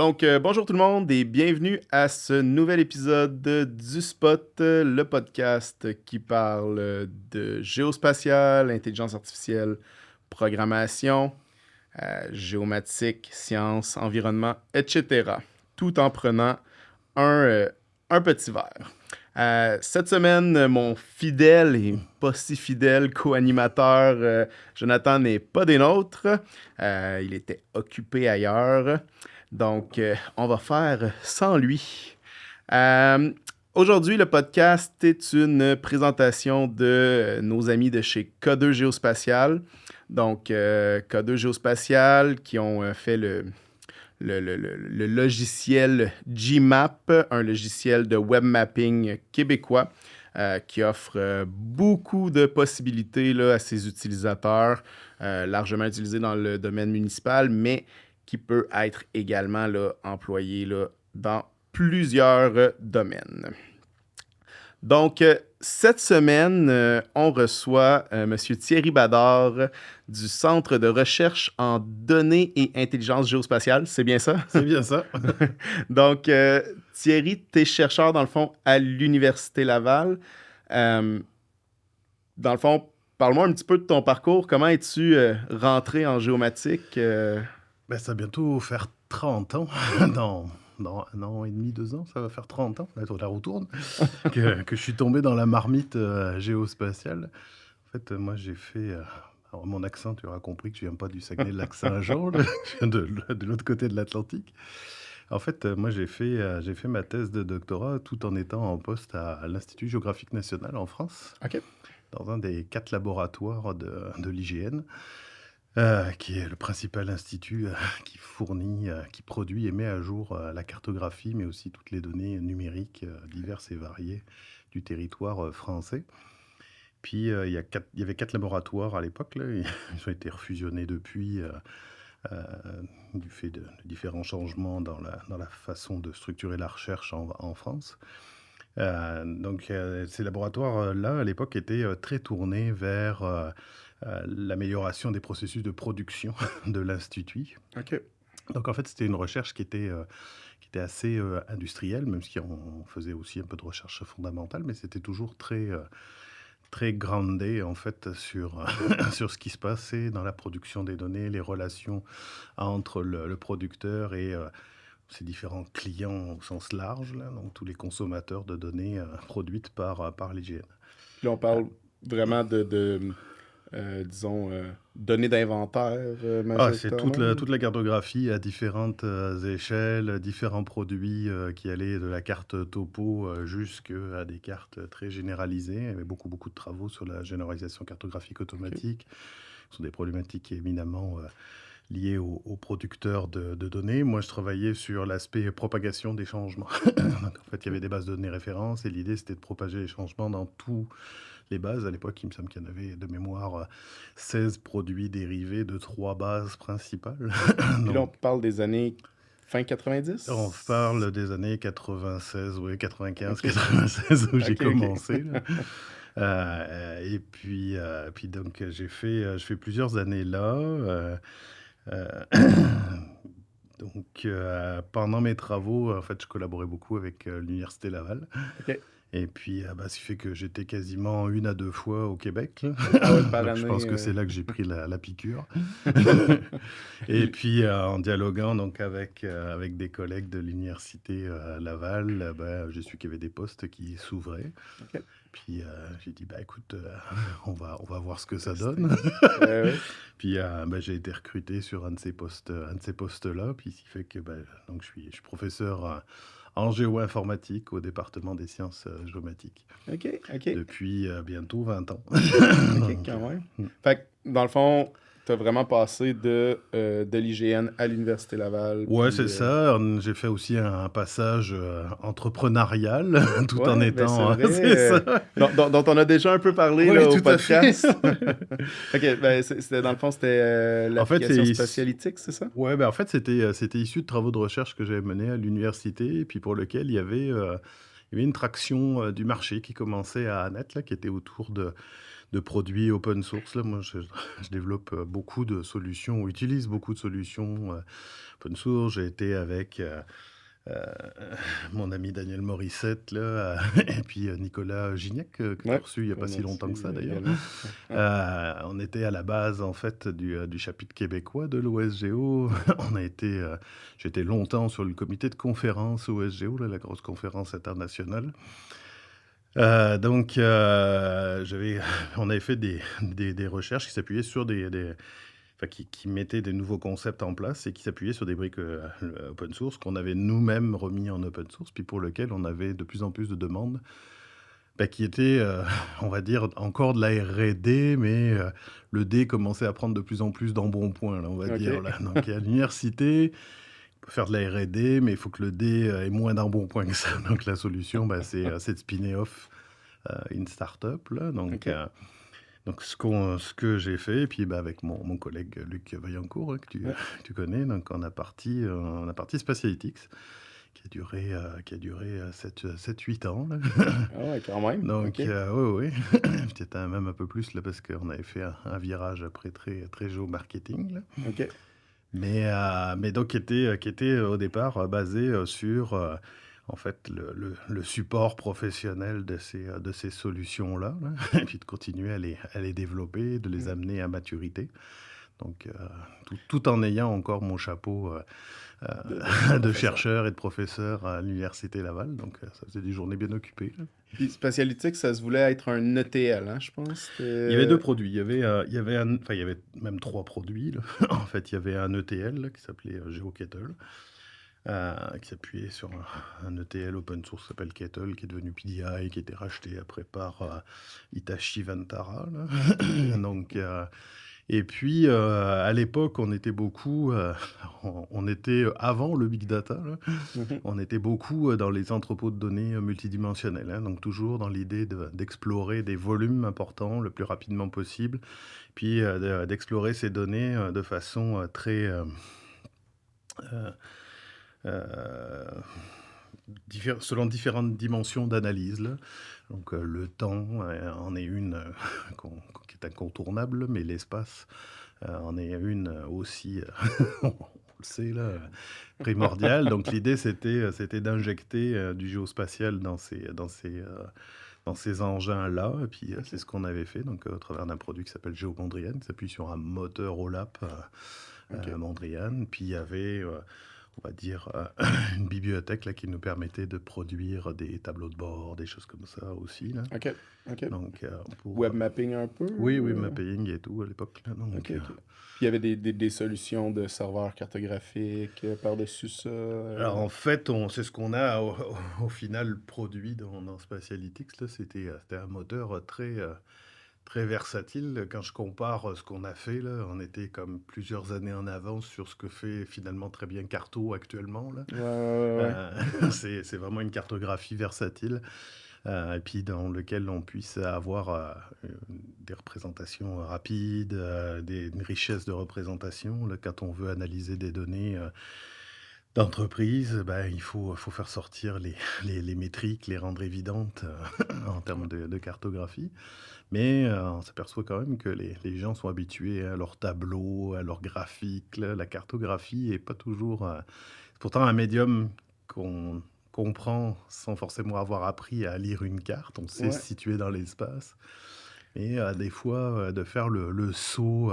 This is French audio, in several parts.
Bonjour tout le monde et bienvenue à ce nouvel épisode du Spot, le podcast qui parle de géospatial, intelligence artificielle, programmation, géomatique, sciences, environnement, etc. Tout en prenant un, euh, un petit verre. Cette semaine, mon fidèle et pas si fidèle co-animateur Jonathan n'est pas des nôtres. Il était occupé ailleurs. On va faire sans lui. Euh, Aujourd'hui, le podcast est une présentation de nos amis de chez K2 Géospatial. K2 Géospatial qui ont fait le logiciel GMAP, un logiciel de web mapping québécois qui offre beaucoup de possibilités là, à ses utilisateurs, largement utilisé dans le domaine municipal, mais qui peut être également là, employé là, dans plusieurs domaines. Cette semaine, on reçoit M. Thierry Badard du Centre de recherche en données et intelligence géospatiale. C'est bien ça? C'est bien ça. Thierry, tu es chercheur, dans le fond, à l'Université Laval. Euh, Dans le fond, parle-moi un petit peu de ton parcours. Comment es-tu rentré en géomatique? Ça va bientôt faire 30 ans. Dans 1 an et demi, 2 ans, ça va faire 30 ans, la roue tourne, que je suis tombé dans la marmite géospatiale. En fait, moi, j'ai fait... alors, mon accent, tu auras compris que je viens pas du Saguenay-Lac-Saint-Jean, je viens de l'autre côté de l'Atlantique. En fait, moi, j'ai fait ma thèse de doctorat tout en étant en poste à l'Institut géographique national en France, OK. dans un des 4 laboratoires de l'IGN. Qui est le principal institut qui fournit, qui produit et met à jour la cartographie, mais aussi toutes les données numériques diverses et variées du territoire français. Puis il y avait 4 laboratoires à l'époque, là, ils ont été refusionnés depuis du fait de différents changements dans la façon de structurer la recherche en France. Ces laboratoires-là, à l'époque, étaient très tournés vers l'amélioration des processus de production de l'Institut. OK. Donc, en fait, c'était une recherche qui était assez industrielle, même si on faisait aussi un peu de recherche fondamentale, mais c'était toujours très groundé, en fait, sur, sur ce qui se passait dans la production des données, les relations entre le producteur et ces différents clients au sens large, là, donc tous les consommateurs de données produites par l'IGN. Là, on parle vraiment disons, données d'inventaire C'est majoritairement. toute la cartographie à différentes échelles, différents produits qui allaient de la carte topo jusqu'à des cartes très généralisées. Il y avait beaucoup de travaux sur la généralisation cartographique automatique. Ce sont des problématiques éminemment liées aux producteurs de données. Moi, je travaillais sur l'aspect propagation des changements. Donc, en fait, il y avait des bases de données références et l'idée, c'était de propager les changements dans tous les bases. À l'époque, il me semble qu'il y en avait de mémoire 16 produits dérivés de 3 bases principales. Puis là, on Donc, parle des années fin 90? on parle des années 96, oui, 95, OK. 96 où j'ai OK, OK. commencé, là. Puis donc, je fais plusieurs années là. Euh, Pendant mes travaux, en fait, je collaborais beaucoup avec l'Université Laval. OK. Et puis, ce qui fait que j'étais quasiment 1 à 2 fois au Québec, là. Ah ouais, par Donc je pense année. que c'est là que j'ai pris la piqûre. Et puis, en dialoguant donc avec des collègues de l'université Laval, j'ai su qu'il y avait des postes qui s'ouvraient. OK. Puis, j'ai dit: «Écoute, on va voir ce que ça donne». Ouais. Puis, j'ai été recruté sur un de ces postes-là. Puis, ce qui fait que, donc je suis professeur en géo-informatique au département des sciences géomatiques OK, OK. depuis bientôt 20 ans. OK, Donc, quand même. mm. Fait que, dans le fond, t'as vraiment passé de l'IGN à l'Université Laval. Ouais, Puis, c'est ça. J'ai fait aussi un passage entrepreneurial tout en ouais, ben c'est étant. vrai. C'est ça. Dont on a déjà un peu parlé Oui, là, au tout à fait. podcast. OK, ben c'était, dans le fond, c'était En fait, l'application spatialytique, c'est ça? ouais, en fait, c'était issu de travaux de recherche que j'avais menés à l'université, et puis pour lequel il y avait il y avait une traction du marché qui commençait à naître, là, qui était autour de produits open source. Là. Moi, je développe beaucoup de solutions, ou utilise beaucoup de solutions open source. J'ai été avec Heu, mon ami Daniel Morissette là, et puis, Nicolas Gignac, que tu as Ouais, reçu il y a pas qu'on a si longtemps que reçu ça d'ailleurs. également. Ouais, ouais. On était à la base en fait du chapitre québécois de l'OSGEO. On a été, j'étais longtemps sur le comité de conférence OSGEO là, la grosse conférence internationale. J'avais on avait fait des recherches qui s'appuyaient sur des enfin qui mettaient des nouveaux concepts en place et qui s'appuyaient sur des briques, open source qu'on avait nous-mêmes remis en open source, puis pour lequel on avait de plus en plus de demandes, qui étaient, on va dire encore de la R&D, mais, le D commençait à prendre de plus en plus d'embonpoint là, on va dire OK. là. Donc à l'université, on peut faire de la R&D, mais il faut que le D, ait moins d'embonpoint que ça. Donc la solution, c'est de spinner off, une start-up là, OK. donc ce que j'ai fait et puis, avec mon collègue Luc Vaillancourt, que tu Ouais. tu connais, donc on a parti Spatialitics qui a duré, 7-8 ans là. Ah ouais, quand même. Donc OK. oui, oui, peut-être même un peu plus là parce qu'on avait fait un virage après très très géomarketing là. OK. Mais donc qui était au départ, basé, sur, en fait le support professionnel de ces solutions-là là et puis de continuer à les développer, de les Mmh. amener à maturité. Donc tout en ayant encore mon chapeau, De de professeur. chercheur et de professeur à l'université Laval, donc ça faisait des journées bien occupées là. Puis Spatialytics, ça se voulait être un ETL, hein, je pense? Il y avait 2 produits, il y avait même 3 produits là. En fait, il y avait un ETL là qui s'appelait, GeoKettle, qui s'appuyait sur un ETL open source qui s'appelle Kettle, qui est devenu PDI, qui a été racheté après par, Hitachi Vantara là. OK. Donc et puis, à l'époque, on était beaucoup, on était, avant le big data là, Mmh. on était beaucoup, dans les entrepôts de données, multidimensionnels, hein, donc toujours dans l'idée d'explorer des volumes importants le plus rapidement possible, puis, d'explorer ces données, de façon, très, heu heu, selon différentes dimensions d'analyse là. Donc, le temps, en est une, qui est incontournable, mais l'espace, en est une, aussi, on le sait là, primordiale. Donc l'idée c'était d'injecter, du géospatial dans ces engins-là et puis, c'est OK. ce qu'on avait fait donc, au travers d'un produit qui s'appelle Géomondrian, qui s'appuie sur un moteur OLAP, OK. Mondrian. Puis il y avait, on va dire, une bibliothèque là qui nous permettait de produire des tableaux de bord, des choses comme ça aussi là. OK. OK. Donc, Web mapping un peu, oui, mapping et tout à l'époque là, OK, donc, OK. Puis il y avait des solutions de serveurs cartographiques, par-dessus ça, alors en fait, c'est ce qu'on a au final produit dans Spatialytics là, c'était un moteur, très versatile. Quand je compare, ce qu'on a fait là, on était comme plusieurs années en avance sur ce que fait finalement très bien Carto actuellement là. Ouais, ouais, ouais, ouais. C'est vraiment une cartographie versatile, et puis dans lequel on puisse avoir, des représentations rapides, une richesse de représentation là, quand on veut analyser des données, d'entreprise, il faut faire sortir les métriques, les rendre évidentes, en termes de cartographie. Mais, on s'aperçoit quand même que les gens sont habitués à leurs tableaux, à leurs graphiques, là. La cartographie est pas toujours, c'est pourtant un médium qu'on comprend sans forcément avoir appris à lire une carte. On sait se Ouais. situer dans l'espace et des fois, de faire le saut,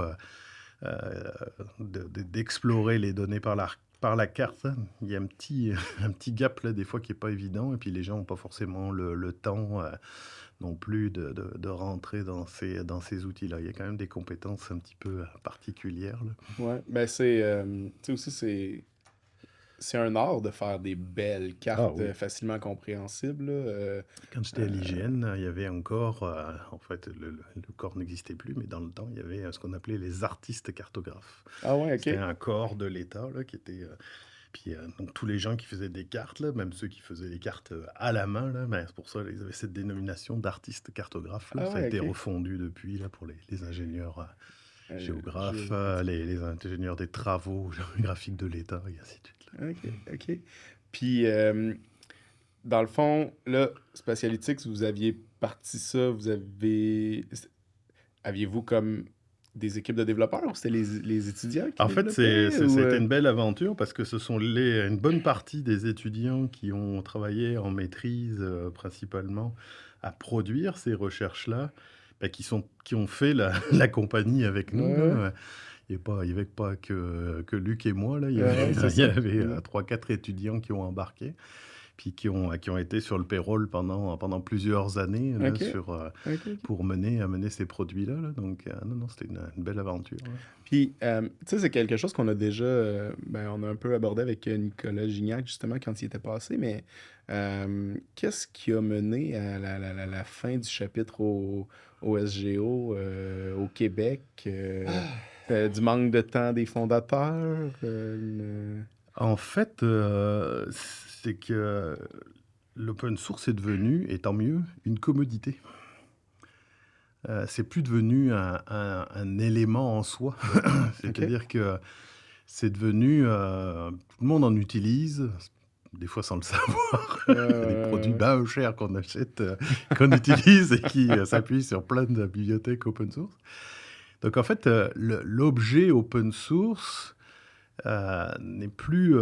d'explorer les données par la carte, hein. Il y a un petit un petit gap là, des fois, qui est pas évident et puis les gens ont pas forcément le temps, non plus de rentrer dans ces outils-là. Il y a quand même des compétences un petit peu, particulières là. Ouais. Ben, tu sais aussi, c'est un art de faire des belles Ah cartes, oui. facilement compréhensibles, là, Quand j'étais à heu l'IGN, il y avait encore, en fait, le corps n'existait plus, mais dans le temps, il y avait, ce qu'on appelait les artistes cartographes. ah ouais, C'était OK. un corps de l'État là qui était, puis, donc tous les gens qui faisaient des cartes là, même ceux qui faisaient les cartes, à la main là, c'est pour ça ils avaient cette dénomination d'artistes cartographes là. Ah Ça a ouais, été OK. refondu depuis là pour les ingénieurs, géographes, Géographique. les ingénieurs des travaux géographiques de l'État et ainsi de suite là. OK, OK. Puis, dans le fond, là, Spatialytics, vous aviez parti ça, aviez-vous comme des équipes de développeurs ou c'était les étudiants qui En fait, développaient ou... ça a été une belle aventure parce que ce sont une bonne partie des étudiants qui ont travaillé en maîtrise, principalement, à produire ces recherches-là, bah, qui ont fait la, la compagnie avec nous, Ouais, là. Il y avait pas que Luc et moi, là. ouais, c'est Il y ça. avait Mm. 3-4 étudiants qui ont embarqué, puis qui ont été sur le payroll pendant plusieurs années, là, OK, OK. pour mener ces produits-là, là. Donc, non, non, c'était une belle aventure, là. Puis, tu sais, c'est quelque chose qu'on a déjà, ben, on a un peu abordé avec Nicolas Gignac, justement, quand il était passé, mais qu'est-ce qui a mené à la fin du chapitre au SGO au Québec? Du manque de temps des fondateurs? En fait, c'est que l'open source est devenu, et tant mieux, une commodité. C'est plus devenu un élément en soi. OK. C'est-à-dire que c'est devenu, tout le monde en utilise, des fois sans le savoir. Il y a des produits Ouais. bien chers qu'on achète, qu'on utilise et qui s'appuient sur plein de bibliothèques open source. Donc en fait, l'objet open source n'est plus,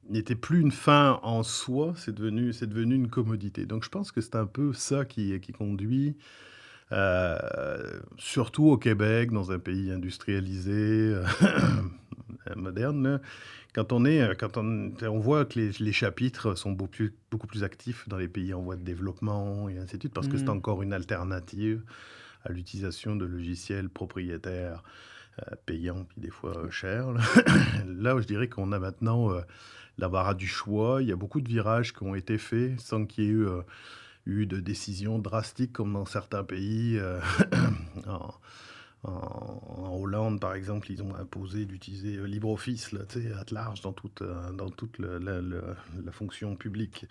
n'était plus une fin en soi, c'est devenu une commodité. Donc je pense que c'est un peu ça qui conduit, surtout au Québec, dans un pays industrialisé, moderne, là. On voit que les chapitres sont beaucoup plus actifs dans les pays en voie de développement et ainsi de suite, parce que c'est Hmm. encore une alternative à l'utilisation de logiciels propriétaires, payants, puis des fois chers, là. Là, je dirais qu'on a maintenant l'embarras du choix. Il y a beaucoup de virages qui ont été faits sans qu'il y ait eu de décisions drastiques comme dans certains pays. En, en Hollande, par exemple, ils ont imposé d'utiliser LibreOffice là, tu sais, at large dans toute la fonction publique.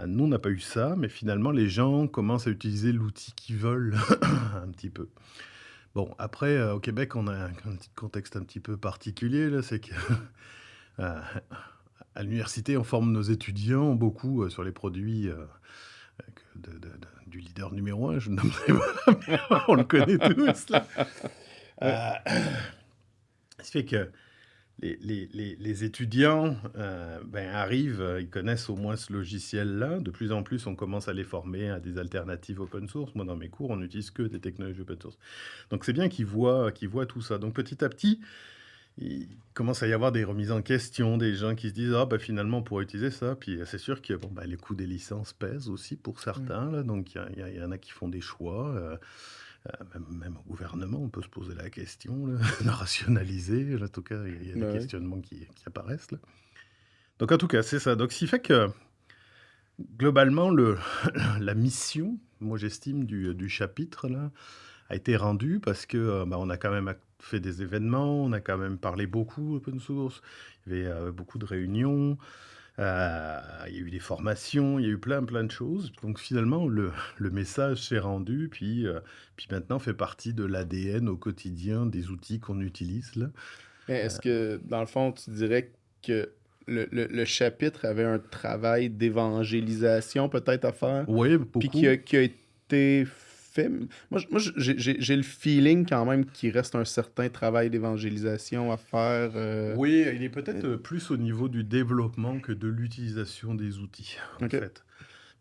Nous, on n'a pas eu ça, mais finalement, les gens commencent à utiliser l'outil qu'ils veulent un petit peu. Bon, après, au Québec, on a un petit contexte un petit peu particulier, là, c'est que euh, à l'université, on forme nos étudiants beaucoup sur les produits du leader numéro un, je ne nommerai pas, mais on le connaît tous, là. Ouais. Euh, Ce qui fait que les étudiants ben, arrivent, ils connaissent au moins ce logiciel-là. De plus en plus, on commence à les former à des alternatives open source. Moi, dans mes cours, on n'utilise que des technologies open source. Donc, c'est bien qu'ils voient tout ça. Donc, petit à petit, il commence à y avoir des remises en question, des gens qui se disent ah bah finalement on pourrait utiliser ça. Puis c'est sûr que bon, bah, les coûts des licences pèsent aussi pour Mm. certains. Là. Donc, il y en a qui font des choix. Même au gouvernement, on peut se poser la question là, de rationaliser. En tout cas, il y a des Ouais. questionnements qui apparaissent là. Donc, en tout cas, c'est ça. Donc, ce qui fait que, globalement, la mission, moi, j'estime, du chapitre, là, a été rendue parce que bah, on a quand même fait des événements, on a quand même parlé beaucoup open source, il y avait beaucoup de réunions, il y a eu des formations, il y a eu plein, plein de choses. Donc, finalement, le message s'est rendu, puis maintenant fait partie de l'ADN au quotidien des outils qu'on utilise, là. Mais est-ce que, dans le fond, tu dirais que le chapitre avait un travail d'évangélisation peut-être à faire, Oui, puis beaucoup. qui a été fait? J'ai le feeling quand même qu'il reste un certain travail d'évangélisation à faire. Oui, il est peut-être plus au niveau du développement que de l'utilisation des outils, en OK. fait.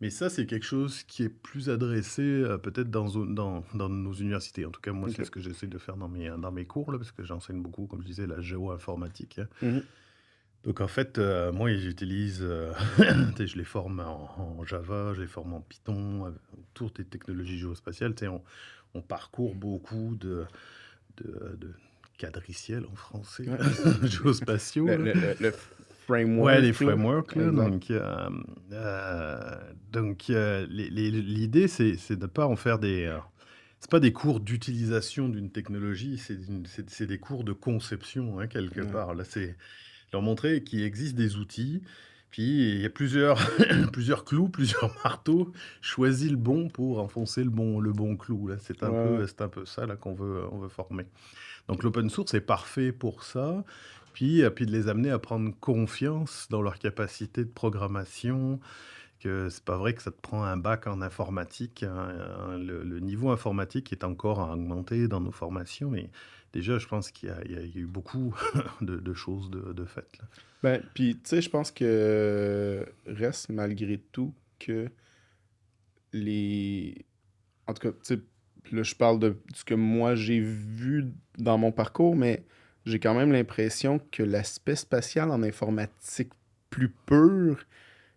Mais ça, c'est quelque chose qui est plus adressé peut-être dans nos universités. En tout cas, moi, c'est OK. ce que j'essaie de faire dans mes cours, là, parce que j'enseigne beaucoup, comme je disais, la géo-informatique, hein. Mhm. Donc, en fait, moi, j'utilise, tu sais, je les forme en Java, je les forme en Python, autour des technologies géospatiales. Tu sais, on parcourt beaucoup de quadriciels en français, Ouais. géospatiaux, là. Le Ouais, les framework, là. frameworks, là, Exact. l'idée, c'est de ne pas en faire c'est pas des cours d'utilisation d'une technologie, c'est des cours de conception, hein, quelque Ouais. part. Là, c'est leur montrer qu'il existe des outils, puis il y a plusieurs plusieurs clous, plusieurs marteaux, choisis le bon pour enfoncer le bon clou, là. Ouais, ouais. C'est un peu ça, là, on veut former. Donc l'open source est parfait pour ça, puis de les amener à prendre confiance dans leur capacité de programmation, que c'est pas vrai que ça te prend un bac en informatique, le niveau informatique est encore à augmenter dans nos formations et déjà je pense qu'il y a eu beaucoup de choses de faites là. Ben, puis, tu sais, je pense que reste malgré tout que les. En tout cas, tu sais, là, je parle de ce que moi j'ai vu dans mon parcours, mais j'ai quand même l'impression que l'aspect spatial en informatique plus pur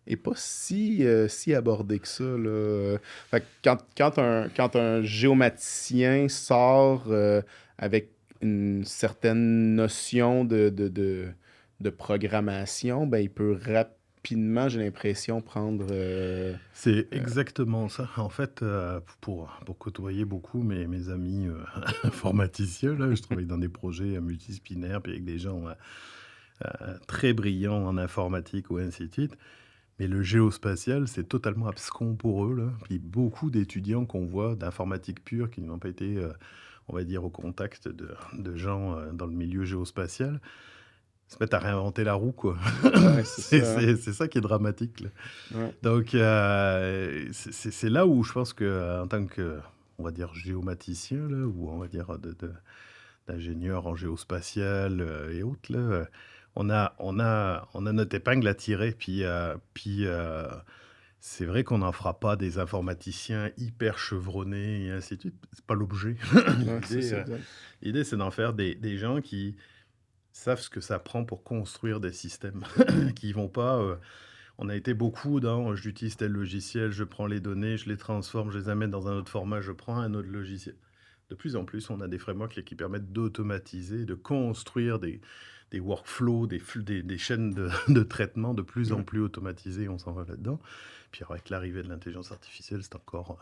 est pas si abordé que ça, là. Fait que quand un géomaticien sort avec une certaine notion de programmation, ben, il peut rapidement, j'ai l'impression, prendre... C'est exactement ça. En fait, pour côtoyer beaucoup mes amis, informaticiens là, je travaille dans des projets, multidisciplinaires, puis avec des gens, très brillants en informatique ou ainsi de suite. Mais le géospatial, c'est totalement abscon pour eux, là. Puis beaucoup d'étudiants qu'on voit d'informatique pure qui n'ont pas été, on va dire, au contact de gens dans le milieu géospatial, se mettent à réinventer la roue, quoi. ouais, c'est C'est ça, hein. c'est- c'est ça qui est dramatique, là. Ouais. Donc, c'est là où je pense que, en tant que, on va dire, géomaticien, là, ou on va dire d'ingénieur en géospatial et autres, là, on a notre épingle à tirer. Puis, c'est vrai qu'on n'en fera pas des informaticiens hyper chevronnés et ainsi de suite. C'est pas l'objet. Ouais, c'est L'idée, ça, exact. l'idée, c'est d'en faire des gens qui savent ce que ça prend pour construire des systèmes, qui vont pas. On a été beaucoup dans j'utilise tel logiciel, je prends les données, je les transforme, je les amène dans un autre format, je prends un autre logiciel. De plus en plus, on a des frameworks qui permettent d'automatiser, de construire des workflows, des chaînes de traitement de plus en Ouais. plus automatisées, on s'en va là-dedans. Puis alors, avec l'arrivée de l'intelligence artificielle, c'est encore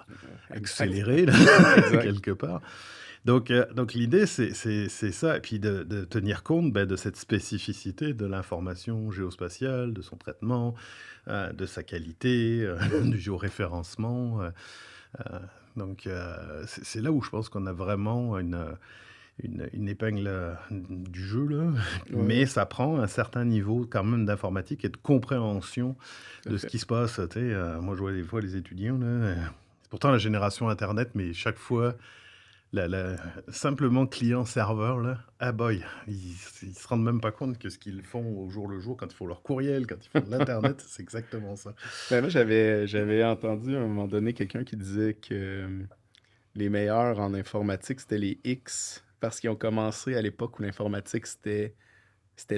Exact. accéléré, là, Exact. quelque part. Donc l'idée, c'est ça, et puis de tenir compte de cette spécificité de l'information géospatiale, de son traitement, de sa qualité, du géoréférencement. Euh, c'est là où je pense qu'on a vraiment une épingle du jeu, là. Ouais, Mais ouais, ça prend un certain niveau quand même d'informatique et de compréhension tout à de ce fait. qui se passe. Tu sais, moi, je vois des fois les étudiants, là, c'est pourtant la génération Internet, mais chaque fois, simplement client-serveur, là, ah boy, ils se rendent même pas compte que ce qu'ils font au jour le jour, quand ils font leur courriel, quand ils font de l'Internet, c'est exactement ça. Ben, moi, j'avais entendu à un moment donné quelqu'un qui disait que les meilleurs en informatique, c'était les X, parce qu'ils ont commencé à l'époque où l'informatique, c'était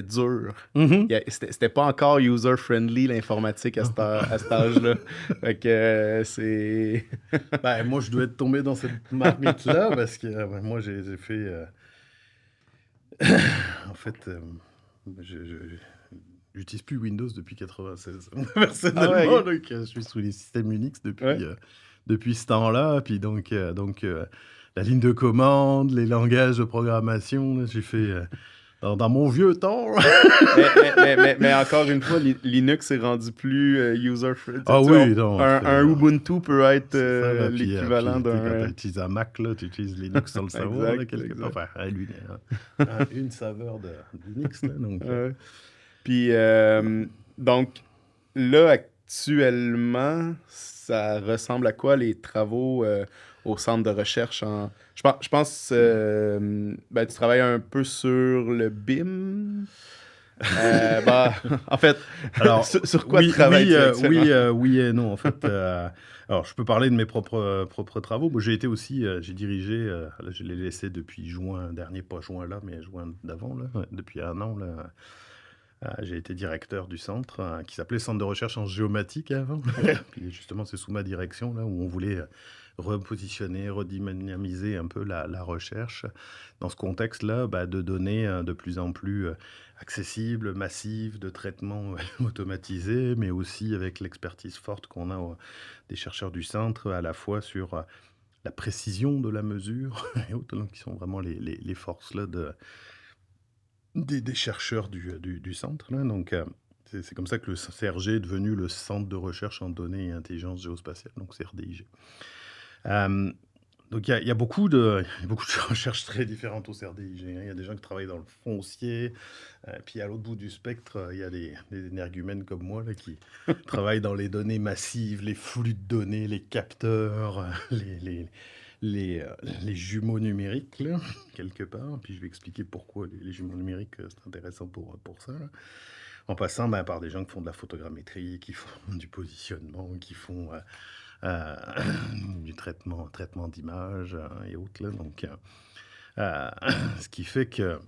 dur. Mhm. C'était pas encore user-friendly, l'informatique, à cet âge-là. Fait que c'est... Ben, moi, je dois être tombé dans cette marmite-là parce que moi, j'ai fait. En fait, j'utilise plus Windows depuis 96. Ah ouais, Personnellement, ok. donc, je suis sous les systèmes Unix Ouais. depuis ce temps-là. Puis donc, la ligne de commande, les langages de programmation, là, j'ai fait dans mon vieux temps. Mais encore une fois, Linux est rendu plus user-friendly. Ah oui, non, Un Ubuntu peut être c'est ça, là. l'équivalent Puis tu sais, quand tu d'un... utilises un Mac, là, tu utilises Linux sans le savoir, là, Exact, quelque part. exact. Enfin, une saveur de Linux, là. Donc, Ouais. Puis, donc, là, actuellement, ça ressemble à quoi les travaux au centre de recherche en... Je pense ben, tu travailles un peu sur le BIM. Bah, en fait, alors, sur quoi oui, travailles-tu actuellement? oui et non. En fait, alors je peux parler de mes propres travaux. Moi, j'ai été aussi, j'ai dirigé, là, je l'ai laissé depuis juin dernier, pas juin là, mais juin d'avant, là, ouais, depuis un an, là. J'ai été directeur du centre, qui s'appelait Centre de recherche en géomatique avant. OK. Puis justement, c'est sous ma direction, là, où on voulait repositionner, redynamiser un peu la recherche. Dans ce contexte-là, de données de plus en plus accessibles, massives, de traitements automatisés, mais aussi avec l'expertise forte qu'on a des chercheurs du centre, à la fois sur la précision de la mesure, et autres, donc, qui sont vraiment les forces là, des chercheurs du centre, là. Donc, c'est comme ça que le CRG est devenu le Centre de recherche en données et intelligence géospatiale, donc CRDIG. Euh, Donc il y a beaucoup de recherches très différentes au CRDIG, hein. Il y a des gens qui travaillent dans le foncier, puis à l'autre bout du spectre, il y a des énergumènes comme moi là, qui travaillent dans les données massives, les flux de données, les capteurs, les jumeaux numériques là, quelque part. Puis je vais expliquer pourquoi les jumeaux numériques, c'est intéressant pour ça, là. En passant, par des gens qui font de la photogrammétrie, qui font du positionnement, qui font, heu, du traitement d'images, et autres là, donc heu, ce qui fait qu'on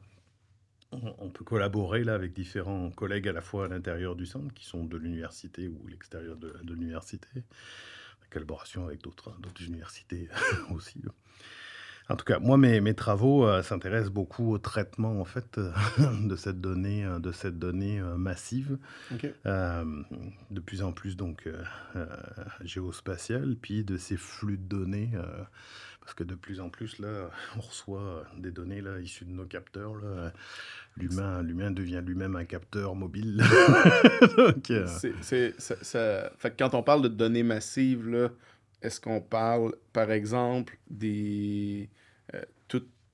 on peut collaborer là avec différents collègues à la fois à l'intérieur du centre qui sont de l'université ou l'extérieur de l'université, en collaboration avec d'autres universités aussi, là. En tout cas, moi, mes travaux, s'intéressent beaucoup au traitement, en fait, de cette donnée, massive, OK. de plus en plus donc géospatiale, puis de ces flux de données, parce que de plus en plus, là, on reçoit, des données, là, issues de nos capteurs, là, l'humain devient lui-même un capteur mobile. Donc Fait que quand on parle de données massives, là, est-ce qu'on parle, par exemple,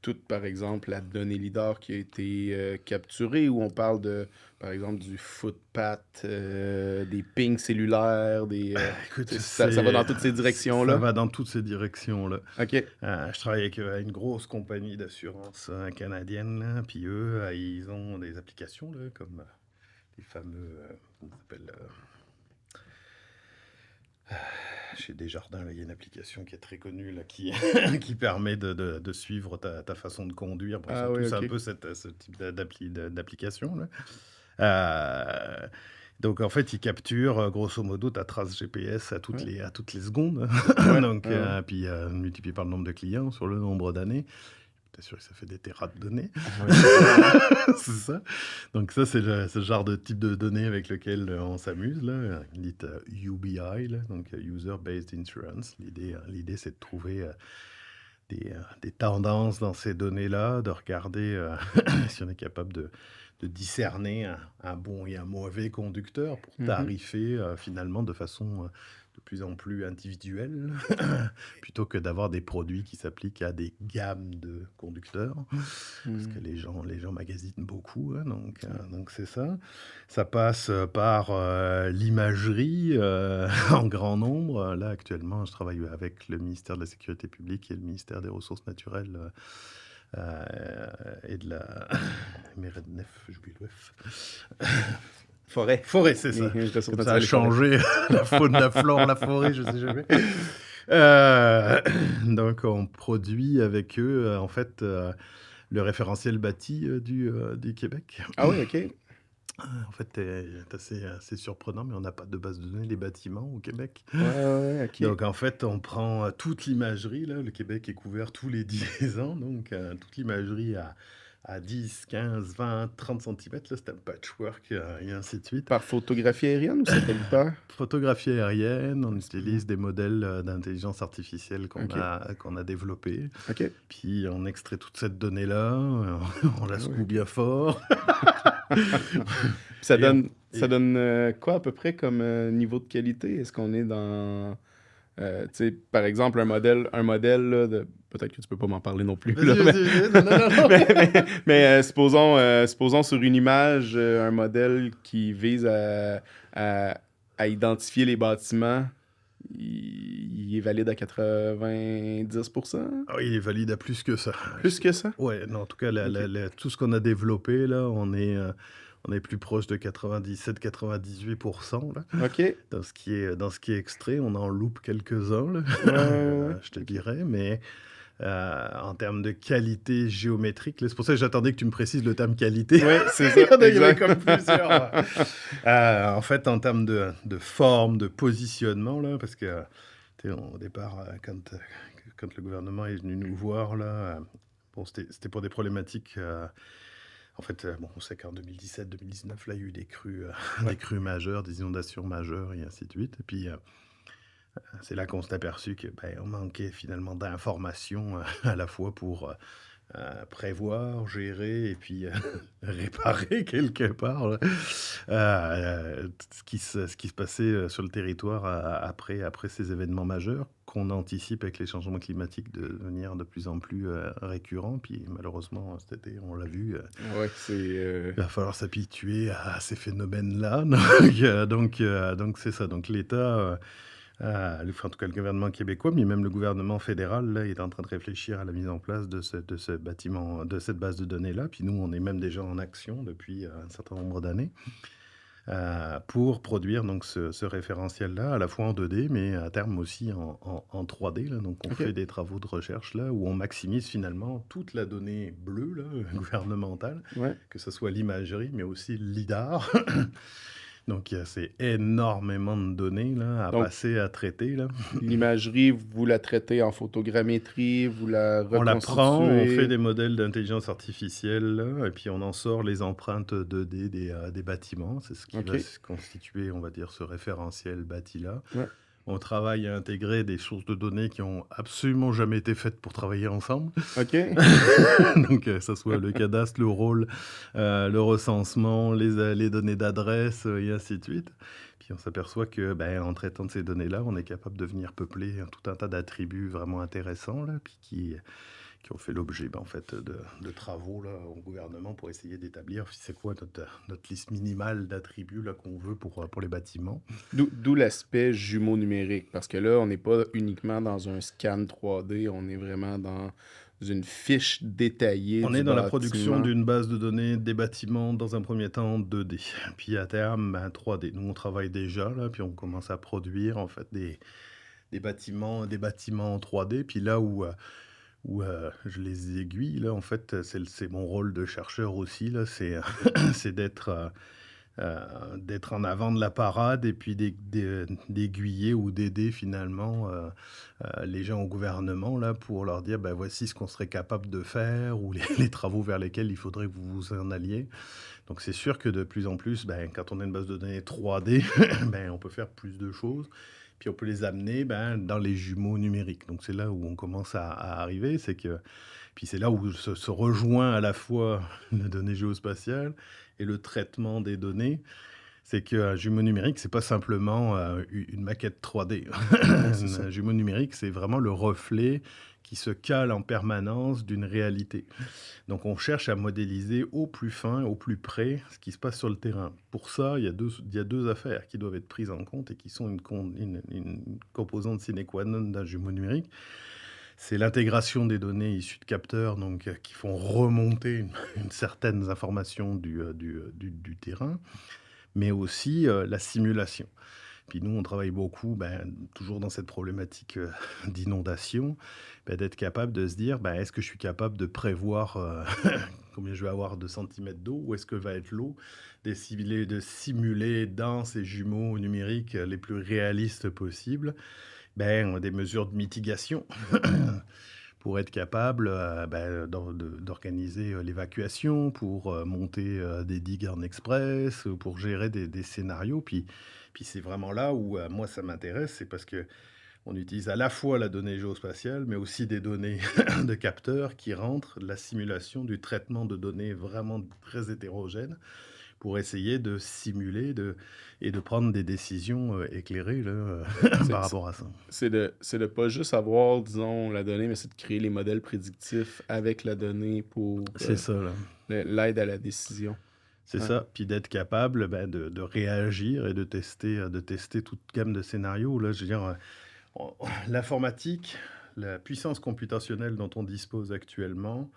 toute, par exemple, la donnée LIDAR qui a été capturée, ou on parle de, par exemple, du footpath, des pings cellulaires, écoute, ça va dans toutes ces ça directions-là? va dans toutes ces directions-là. OK. Je travaille avec, une grosse compagnie d'assurance, canadienne là, puis eux, ils ont des applications là, comme, les fameux, comment ça s'appelle, chez Desjardins, là, il y a une application qui est très connue là, qui qui permet de suivre ta façon de conduire. Bon, ils Ah ont oui, tous un OK. peu ce type d'application là. Donc en fait, ils capturent, grosso modo ta trace GPS Ouais. à toutes les secondes. Ouais. Donc Ouais, ouais. puis, multiplié par le nombre de clients sur le nombre d'années. Bien sûr que ça fait des téras de données. Ah oui, certainement. C'est ça. Donc ça, c'est le genre de type de données avec lequel, on s'amuse là, dit, UBI là, donc User Based Insurance. L'idée, c'est de trouver, des tendances dans ces données-là, de regarder, si on est capable de discerner un bon et un mauvais conducteur pour Mhm. tarifer, finalement de façon, de plus en plus individuelle, plutôt que d'avoir des produits qui s'appliquent à des gammes de conducteurs. Parce que Mhm. les gens magasinent beaucoup, hein, Ouais. donc c'est ça. Ça passe, par, l'imagerie, en grand nombre. Là, actuellement, je travaille avec le ministère de la Sécurité publique et le ministère des Ressources naturelles, et de la MEREDNEF, j'oublie le F. Forêt. Forêt, c'est Les ça. ressources Comme ça a naturelles et forêt. changé la faune, la flore, la forêt, je sais jamais. Donc on produit avec eux, en fait, le référentiel bâti, du Québec. Ah oui, OK. En fait, c'est assez surprenant, mais on n'a pas de base de données des bâtiments au Québec. Ouais, ouais, ouais, OK. Donc en fait, on prend, toute l'imagerie là, le Québec est couvert tous les 10 ans, donc toute l'imagerie à 10, 15, 20, 30 centimètres, là, c'est un patchwork, et ainsi de suite. Par photographie aérienne ou satellitaire? Photographie aérienne, on Principalement. utilise des modèles, d'intelligence artificielle OK. qu'on a développés. OK. Puis on extrait toute cette donnée-là, on la Ah oui, secoue OK. bien fort. Puis ça Et on donne, ça et donne quoi à peu près comme niveau de qualité? Est-ce qu'on est dans, tu sais, par exemple, un modèle là, de... Peut-être que tu peux pas m'en parler non plus, là, vas-y, vas-y, vas-y. Non, non, non, mais, non. supposons sur une image, un modèle qui vise à, à identifier les bâtiments, il est valide à 90%? Ah oui, il est valide à plus que ça. Plus que ça? Ouais, non, en tout cas, OK. tout ce qu'on a développé là, on est plus proche de 97-98% là. OK. Dans ce qui est extrait, on en loupe quelques-uns là, Ouais, ouais, ouais. je te OK. dirais, mais en termes de qualité géométrique, là, c'est pour ça que j'attendais que tu me précises le terme qualité. Ouais, c'est Il ça, y en a il y avait exact. comme plusieurs. Ouais. En fait, en termes de forme, de positionnement, là, parce que tu sais, au départ, quand le gouvernement est venu nous voir, là, bon, c'était pour des problématiques. En fait, bon, on sait qu'en 2017-2019, là, il y a eu des crues, des Ouais. crues majeures, des inondations majeures, et ainsi de suite. Et puis, c'est là qu'on s'est aperçu que, ben, on manquait finalement d'informations, à la fois pour prévoir, gérer et puis réparer quelque part ce qui se passait sur le territoire après ces événements majeurs qu'on anticipe avec les changements climatiques de devenir de plus en plus récurrents. Puis malheureusement, cet été, on l'a vu, Ouais, c'est. il va falloir s'habituer à ces phénomènes-là. Donc c'est ça. Donc l'État, enfin, en tout cas le gouvernement québécois, mais même le gouvernement fédéral, là, il est en train de réfléchir à la mise en place de ce bâtiment, de cette base de données-là. Puis nous, on est même déjà en action depuis un certain nombre d'années pour produire donc ce référentiel-là, à la fois en 2D, mais à terme aussi en 3D. Là. Donc on OK. fait des travaux de recherche là où on maximise finalement toute la donnée bleue là, gouvernementale, Ouais. que ce soit l'imagerie, mais aussi le lidar. Donc c'est énormément de données là, à Donc, passer, à traiter là. l'imagerie, vous la traitez en photogrammétrie, vous la On la prend, on fait reconstituez. des modèles d'intelligence artificielle là, et puis on en sort les empreintes 2D des bâtiments. C'est ce qui va OK. se constituer, on va dire, ce référentiel bâti là. Ouais. On travaille à intégrer des sources de données qui ont absolument jamais été faites pour travailler ensemble. OK. Donc, que ça soit le cadastre, le rôle, le recensement, les données d'adresse, et ainsi de suite. Puis on s'aperçoit que, ben, en traitant de ces données-là, on est capable de venir peupler tout un tas d'attributs vraiment intéressants, là, puis qui ont fait l'objet, ben, en fait, de travaux, là, au gouvernement pour essayer d'établir c'est quoi notre liste minimale d'attributs, là, qu'on veut pour les bâtiments. D'où l'aspect jumeau numérique, parce que là, on n'est pas uniquement dans un scan 3D, on est vraiment dans une fiche détaillée On du est dans la production bâtiment. d'une base de données des bâtiments dans un premier temps 2D, puis à terme 3D. Nous, on travaille déjà là, puis on commence à produire en fait des bâtiments en 3D. Puis là où je les aiguille là, en fait, c'est mon rôle de chercheur aussi là, c'est c'est d'être en avant de la parade et puis d'aiguiller ou d'aider finalement les gens au gouvernement là, pour leur dire ben, voici ce qu'on serait capable de faire ou les travaux vers lesquels il faudrait que vous vous en alliez. Donc c'est sûr que de plus en plus, ben, quand on a une base de données 3D, ben, on peut faire plus de choses. Puis on peut les amener ben, dans les jumeaux numériques. Donc c'est là où on commence à arriver. Puis c'est là où se rejoint à la fois la donnée géospatiale et le traitement des données. C'est qu'un jumeau numérique, c'est pas simplement une maquette 3D. Ouais, c'est ça. Un jumeau numérique, c'est vraiment le reflet qui se cale en permanence d'une réalité. Donc on cherche à modéliser au plus fin, au plus près, ce qui se passe sur le terrain. Pour ça, il y a deux affaires qui doivent être prises en compte et qui sont une composante sine qua non d'un jumeau numérique. C'est l'intégration des données issues de capteurs donc, qui font remonter une certaines informations du terrain, mais aussi la simulation. Puis nous, on travaille beaucoup, ben, toujours dans cette problématique d'inondation, ben, d'être capable de se dire, ben, est-ce que je suis capable de prévoir combien je vais avoir de centimètres d'eau, où est-ce que va être l'eau, de simuler dans ces jumeaux numériques les plus réalistes possibles, ben, des mesures de mitigation pour être capable d'organiser l'évacuation, pour monter des digues en express, pour gérer des scénarios. Puis c'est vraiment là où moi ça m'intéresse, c'est parce que on utilise à la fois la donnée géospatiale, mais aussi des données de capteurs qui rentrent, de la simulation, du traitement de données vraiment très hétérogènes pour essayer de simuler et de prendre des décisions éclairées là, C'est par c'est- rapport à ça. c'est de pas juste avoir, disons, la donnée, mais c'est de créer les modèles prédictifs avec la donnée pour C'est ça, là. l'aide à la décision. C'est Ouais. ça. Puis d'être capable de réagir et de tester toute gamme de scénarios. Là, je veux dire, l'informatique, la puissance computationnelle dont on dispose actuellement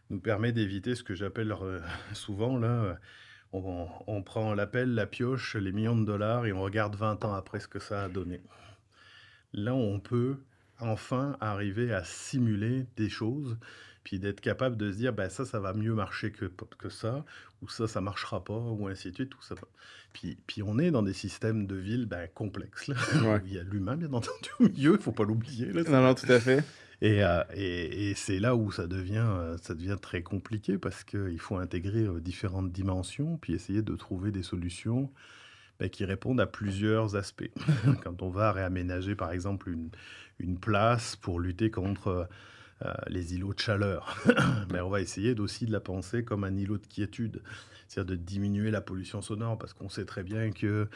nous permet d'éviter ce que j'appelle souvent, là, on prend l'appel, la pioche, les millions de dollars et on regarde 20 ans après ce que ça a donné. Là, on peut enfin arriver à simuler des choses, puis d'être capable de se dire, ben ça va mieux marcher que ça, ou ça marchera pas, ou ainsi de suite, tout ça. Puis on est dans des systèmes de ville ben, complexes, là, Ouais. où il y a l'humain, bien entendu, au milieu, il faut pas l'oublier. Là, Non, non, tout à fait. et c'est là où ça devient très compliqué, parce qu'il faut intégrer différentes dimensions, puis essayer de trouver des solutions qui répondent à plusieurs aspects. Quand on va réaménager, par exemple, une place pour lutter contre les îlots de chaleur. Mais on va essayer aussi de la penser comme un îlot de quiétude, c'est-à-dire de diminuer la pollution sonore parce qu'on sait très bien que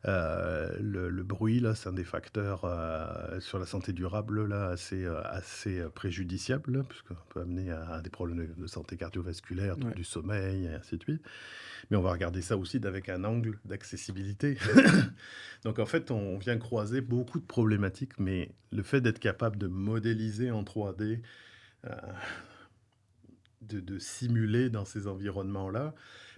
le bruit, là, c'est un des facteurs, sur la santé durable, là, assez préjudiciable, là, puisqu'on peut amener à des problèmes de santé cardiovasculaire, Ouais. du sommeil et ainsi de suite. Mais on va regarder ça aussi d'avec un angle d'accessibilité. Donc en fait, on vient croiser beaucoup de problématiques, mais le fait d'être capable de modéliser en 3D, heu, de simuler dans ces environnements-là,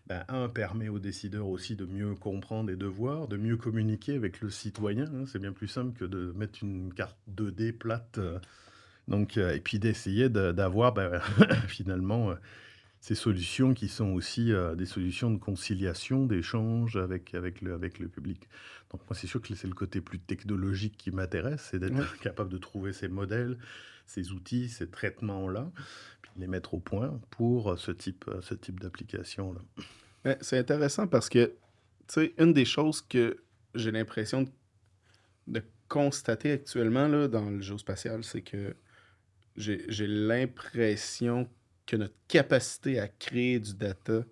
ben, 1 permet aux décideurs aussi de mieux comprendre et de voir, de mieux communiquer avec le citoyen, hein. C'est bien plus simple que de mettre une carte 2D plate, et puis d'essayer d'avoir, bah, finalement, ces solutions qui sont aussi, des solutions de conciliation, d'échange avec le public. Donc moi, c'est sûr que c'est le côté plus technologique qui m'intéresse, c'est Ouais. d'être capable de trouver ces modèles, ces outils, ces traitements-là, puis de les mettre au point pour, ce type d'application-là. Ouais, c'est intéressant parce que, tu sais, une des choses que j'ai l'impression de constater actuellement là, dans le géospatial, c'est que j'ai l'impression que notre capacité à créer du data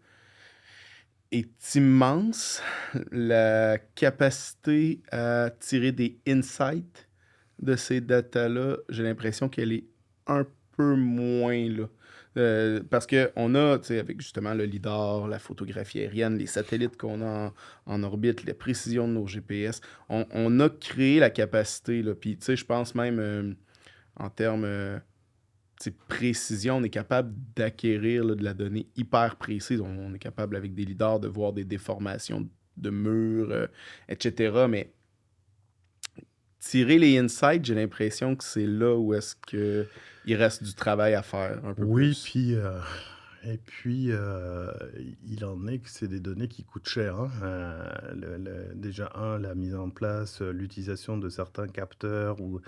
est immense. La capacité à tirer des insights de ces datas-là, j'ai l'impression qu'elle est un peu moins là. Parce qu'on a, tu sais, avec justement le lidar, la photographie aérienne, les satellites qu'on a en orbite, la précision de nos GPS, on a créé la capacité, là. Puis, tu sais, je pense même en termes tu sais, précision, on est capable d'acquérir là, de la donnée hyper précise. On est capable, avec des lidars, de voir des déformations de murs, etc. Mais tirer les insights, j'ai l'impression que c'est là où est-ce que il reste du travail à faire un peu Oui, plus. puis, il en est que c'est des données qui coûtent cher, hein. Déjà la mise en place, l'utilisation de certains capteurs ou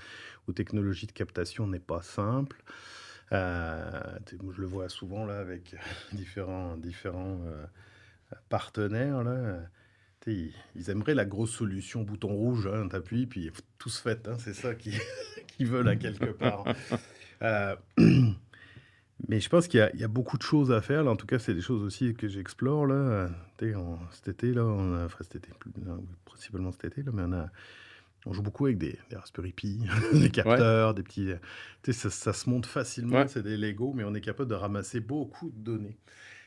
technologies de captation n'est pas simple. Moi je le vois souvent là avec différents, partenaires là, tu sais, ils aimeraient la grosse solution bouton rouge, hein, tu puis tout se fait, hein, c'est ça qui qu'ils veulent à quelque part. Heu Mais je pense qu'il y a beaucoup de choses à faire là, en tout cas, c'est des choses aussi que j'explore là, tu sais, cet été là, enfin cet été, plus non, principalement cet été là, mais on joue beaucoup avec des Raspberry Pi, des Ouais, capteurs, des petits, tu sais, ça se monte facilement, ouais, c'est des Lego, mais on est capable de ramasser beaucoup de données.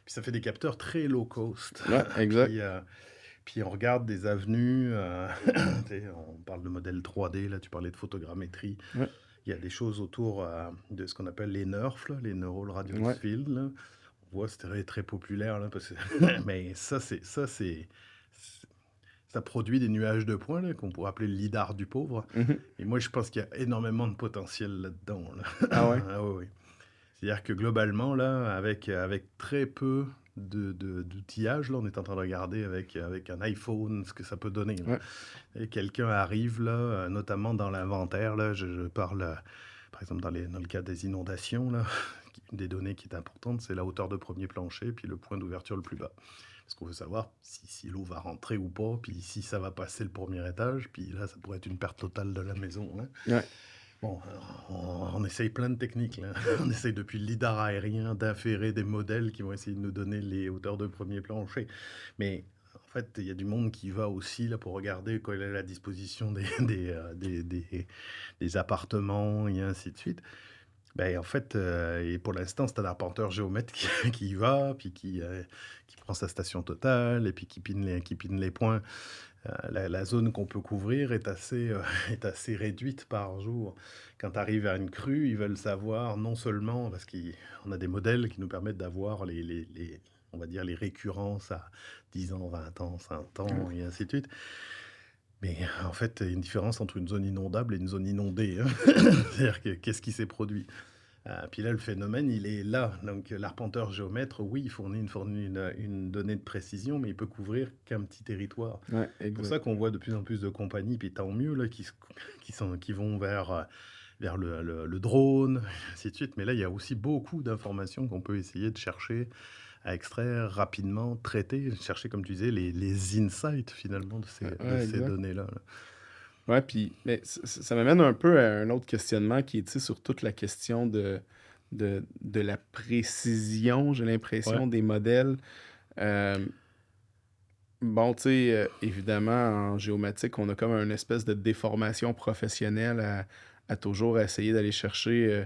Puis ça fait des capteurs très low cost. ouais, exact. Puis on regarde des avenues, tu sais, on parle de modèles 3D là, tu parlais de photogrammétrie. Ouais, Il y a des choses autour, de ce qu'on appelle les NeRF là, les Neural Radiance ouais, Field là. On voit, c'est très populaire là parce que mais c'est ça produit des nuages de points là, qu'on pourrait appeler le lidar du pauvre mhm. et moi je pense qu'il y a énormément de potentiel là-dedans là. Ah ouais, Ah oui, oui. C'est-à-dire que globalement là, avec très peu d'outillage là, on est en train de regarder avec un iPhone ce que ça peut donner là. ouais, Et quelqu'un arrive là, notamment dans l'inventaire là, je parle, par exemple dans le cas des inondations là, une des données qui est importante, c'est la hauteur de premier plancher, puis le point d'ouverture le plus bas. Parce qu'on veut savoir si l'eau va rentrer ou pas, puis si ça va passer le premier étage, puis là, ça pourrait être une perte totale de la maison, hein. ouais, Bon, on essaye plein de techniques là. On essaye depuis le lidar aérien d'inférer des modèles qui vont essayer de nous donner les hauteurs de premier plancher. Mais en fait, il y a du monde qui va aussi là pour regarder quelle est la disposition des appartements et ainsi de suite. Ben en fait, et pour l'instant, c'est un arpenteur géomètre qui qui y va, puis qui prend sa station totale et puis qui pine les points. La zone qu'on peut couvrir est assez, est assez réduite par jour. Quand tu arrives à une crue, ils veulent savoir non seulement parce qu'on a des modèles qui nous permettent d'avoir les on va dire les récurrences à 10 ans, 20 ans, 5 ans ouais. et ainsi de suite. Mais en fait, il y a une différence entre une zone inondable et une zone inondée, hein. C'est-à-dire que qu'est-ce qui s'est produit? Puis là, le phénomène, il est là. Donc, l'arpenteur géomètre, oui, il fournit une donnée de précision, mais il peut couvrir qu'un petit territoire. Ouais, C'est pour exact. ça qu'on voit de plus en plus de compagnies, puis tant mieux, là, qui vont vers le drone, ainsi de suite. Mais là, il y a aussi beaucoup d'informations qu'on peut essayer de chercher à extraire rapidement, traiter, chercher, comme tu disais, les insights finalement de Ouais, ces, de ouais, ces exact. données-là, là. Ouais, puis mais ça m'amène un peu à un autre questionnement qui est, tu sais, sur toute la question de la précision, j'ai Ouais, l'impression, des modèles. Euh, bon, tu sais, évidemment, en géomatique, on a comme une espèce de déformation professionnelle à toujours essayer d'aller chercher.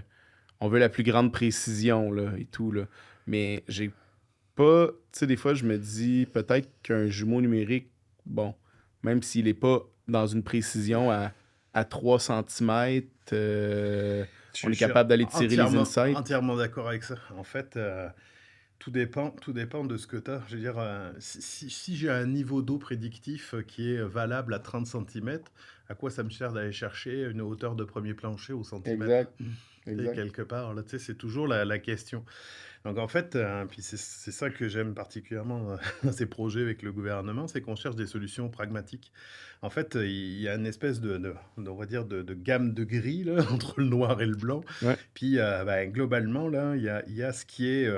On veut la plus grande précision, là, et tout, là. Mais j'ai pas. Tu sais, des fois, je me dis peut-être qu'un jumeau numérique, bon, même s'il est pas dans une précision à 3 centimètres, on je est suis capable d'aller tirer les entièrement, insights. entièrement d'accord avec ça. En fait, tout dépend de ce que tu as. Je veux dire, si j'ai un niveau d'eau prédictif qui est valable à 30 centimètres, à quoi ça me sert d'aller chercher une hauteur de premier plancher au centimètre? Exact, Tu sais, exact. quelque part, là, tu sais, c'est toujours la question. Donc en fait, puis c'est ça que j'aime particulièrement dans ces projets avec le gouvernement, c'est qu'on cherche des solutions pragmatiques. En fait, il y a une espèce on va dire de gamme de gris là, entre le noir et le blanc. Ouais, Puis globalement, là, il y a ce qui est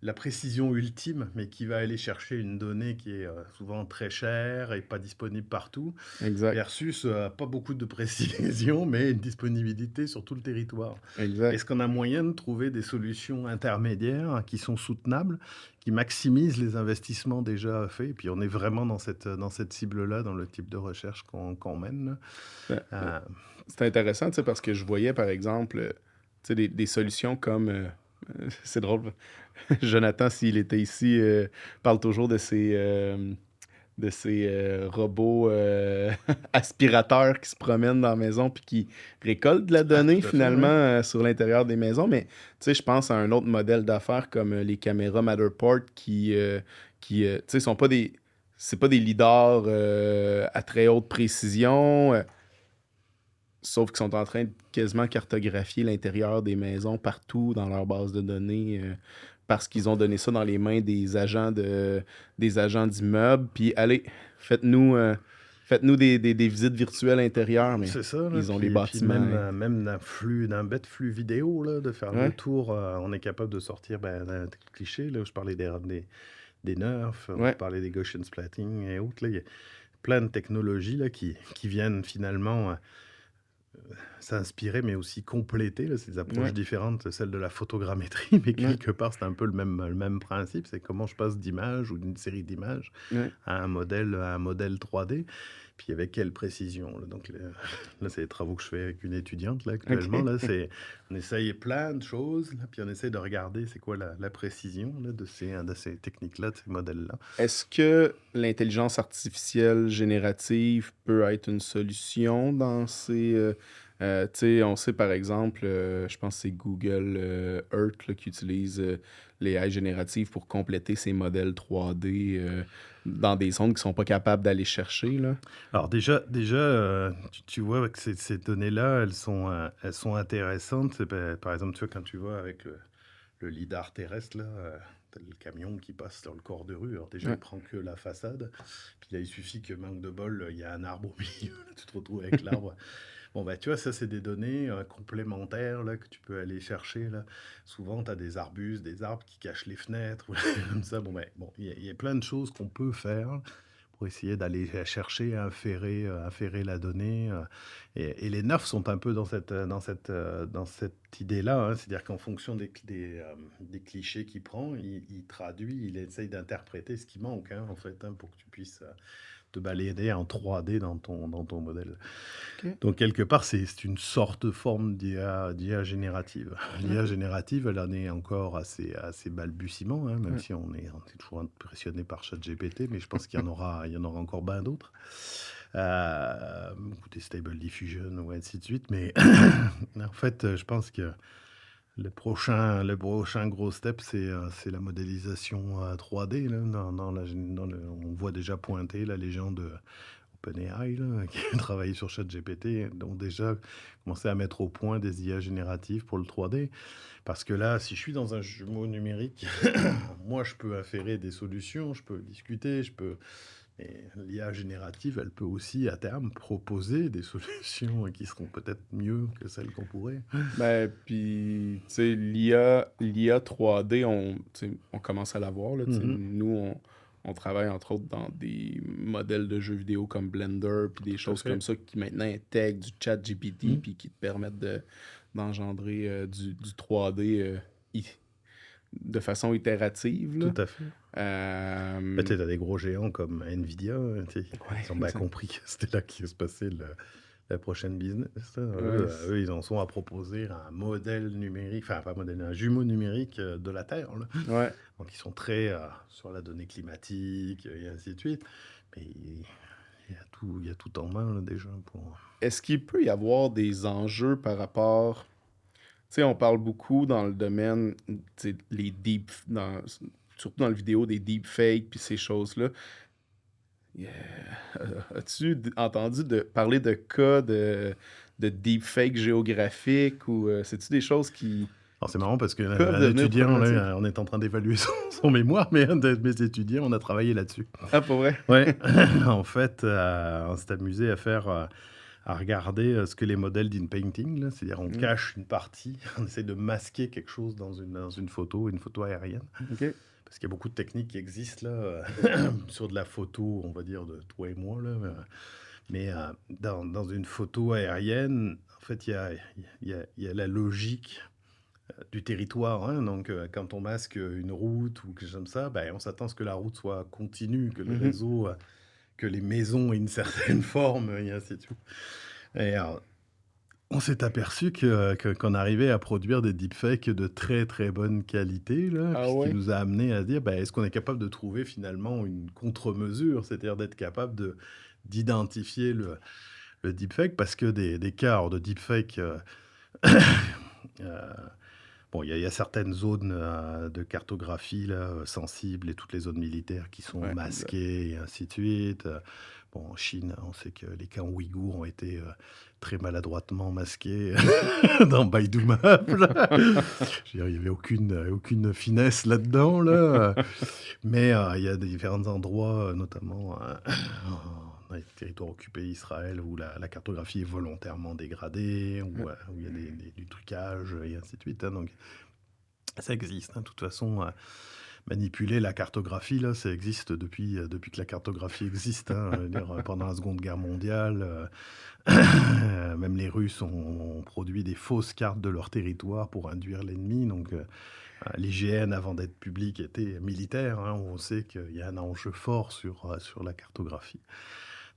la précision ultime, mais qui va aller chercher une donnée qui est souvent très chère et pas disponible partout, exact, versus pas beaucoup de précision, mais une disponibilité sur tout le territoire. exact. Est-ce qu'on a moyen de trouver des solutions intermédiaires qui sont soutenables, qui maximisent les investissements déjà faits? Et puis on est vraiment dans cette cible-là, dans le type de recherche qu'on mène, Euh, euh, là. C'est intéressant, tu sais, parce que je voyais, par exemple, tu sais, des solutions comme... c'est drôle, Jonathan, s'il était ici, parle toujours de ces robots aspirateurs qui se promènent dans la maison puis qui récoltent de la Ah, donnée tout à fait, finalement ouais. sur l'intérieur des maisons. Mais tu sais, je pense à un autre modèle d'affaires comme les caméras Matterport qui tu sais, sont pas des... C'est pas des lidars à très haute précision, sauf qu'ils sont en train de quasiment cartographier l'intérieur des maisons partout dans leur base de données parce qu'ils ont donné ça dans les mains des agents d'immeubles. Puis allez, faites-nous faites-nous des visites virtuelles intérieures, mais C'est ça, là. ils ont les Puis bâtiments, même, hein. même d'un bête flux vidéo, là, de faire le Ouais, tour, on est capable de sortir d'un cliché. Là, je parlais des nerfs, on ouais, parlait des Gaussian splatting et autres. Là, il y a plein de technologies là, qui viennent finalement s'inspirer, mais aussi compléter. Là, c'est des approches ouais, différentes de celles de la photogrammétrie, mais ouais, quelque part, c'est un peu le même principe. C'est comment je passe d'image ou d'une série d'images ouais. à un modèle 3D, puis avec quelle précision. Là. Donc là, c'est les travaux que je fais avec une étudiante là, actuellement. OK. Là, on essaye plein de choses, là, puis on essaye de regarder c'est quoi la précision là, de ces techniques-là, de ces modèles-là. Est-ce que l'intelligence artificielle générative peut être une solution dans ces... tu sais, on sait par exemple, je pense que c'est Google Earth là, qui utilise les AI génératives pour compléter ses modèles 3D dans des zones qui sont pas capables d'aller chercher, là. Alors déjà, tu vois que ces données-là, elles sont intéressantes. C'est par exemple, tu vois, quand tu vois avec le lidar terrestre, là, tu le camion qui passe dans le corps de rue. Alors déjà, il Ouais. prend que la façade. Puis là, il suffit que, manque de bol, il y a un arbre au milieu. Là, tu te retrouves avec l'arbre. Bon, bah, tu vois, ça, c'est des données complémentaires là, que tu peux aller chercher. Là. Souvent, tu as des arbustes, des arbres qui cachent les fenêtres, ou comme ça. Bon, il y a plein de choses qu'on peut faire pour essayer d'aller chercher, inférer la donnée. Et les nerfs sont un peu dans cette idée-là. Hein. C'est-à-dire qu'en fonction des clichés qu'il prend, il traduit, il essaye d'interpréter ce qui manque, hein, en fait, hein, pour que tu puisses te balader en 3D dans ton modèle. OK. Donc, quelque part, c'est une sorte de forme d'IA générative. L'IA OK. générative, elle en est encore assez balbutiement, hein, même Ouais. si on est toujours impressionné par ChatGPT, mais je pense il y en aura encore bien d'autres. Ou des Stable Diffusion, ou ainsi de suite. Mais en fait, je pense que le prochain gros step, c'est la modélisation 3D. Là, on voit déjà pointer là, les gens de OpenAI, là, qui travaillent sur ChatGPT, ont déjà commencé à mettre au point des IA génératives pour le 3D. Parce que là, si je suis dans un jumeau numérique, moi, je peux inférer des solutions, je peux discuter, je peux... Et l'IA générative, elle peut aussi, à terme, proposer des solutions qui seront peut-être mieux que celles qu'on pourrait. Ben, puis, tu sais, l'IA 3D, tu sais, on commence à la voir, là, tu sais. Mhm. Nous, on travaille entre autres dans des modèles de jeux vidéo comme Blender, puis des choses comme ça qui maintenant intègrent du chat GPT, puis qui te permettent d'engendrer du 3D de façon itérative. Là. Tout à fait. Tu as des gros géants comme Nvidia, ils ont bien compris que c'était là qu'il se passait la prochaine business. Eux, ils en sont à proposer un modèle numérique, enfin pas modèle, un jumeau numérique de la Terre. Là. Ouais. Donc ils sont très sur la donnée climatique et ainsi de suite. Mais il y a tout en main là, déjà. Est-ce qu'il peut y avoir des enjeux par rapport... Tu sais, on parle beaucoup dans le domaine, les surtout dans le vidéo, des deepfakes puis ces choses-là. As-tu entendu parler de cas de deepfake géographique ou c'est-tu des choses qui... Alors c'est marrant parce que l'étudiant, on est en train d'évaluer son mémoire, mais un de mes étudiants, on a travaillé là-dessus. Ah, pour vrai? Ouais. En fait, on s'est amusé à regarder ce que les modèles d'in-painting, là, c'est-à-dire on cache une partie, on essaie de masquer quelque chose dans une photo aérienne. OK. Parce qu'il y a beaucoup de techniques qui existent là, sur de la photo, on va dire, de toi et moi. Là, mais dans une photo aérienne, en fait, il y a la logique du territoire. Hein, donc, quand on masque une route ou quelque chose comme ça, on s'attend à ce que la route soit continue, que le réseau, que les maisons aient une certaine forme, et ainsi de suite. Et alors, on s'est aperçu qu'on arrivait à produire des deepfakes de très très bonne qualité, là, ce qui nous a amené à dire, est-ce qu'on est capable de trouver finalement une contre-mesure, c'est-à-dire d'être capable d'identifier le deepfake, parce que des cas de deepfake, bon, il y a certaines zones de cartographie là, sensibles et toutes les zones militaires qui sont masquées et ainsi de suite. Bon, en Chine, on sait que les camps ouïghours ont été très maladroitement masqués dans Baidu Maps. Il n'y avait aucune finesse là-dedans. Là. Mais il y a différents endroits, notamment dans les territoires occupés Israël, où la cartographie est volontairement dégradée, où il y a du trucage et ainsi de suite. Hein, donc, ça existe. Hein, de toute façon, manipuler la cartographie, là, ça existe depuis que la cartographie existe. Hein, je veux dire, pendant la Seconde Guerre mondiale, même les Russes ont produit des fausses cartes de leur territoire pour induire l'ennemi. Donc, l'IGN, avant d'être public, était militaire. Hein, on sait qu'il y a un enjeu fort sur la cartographie.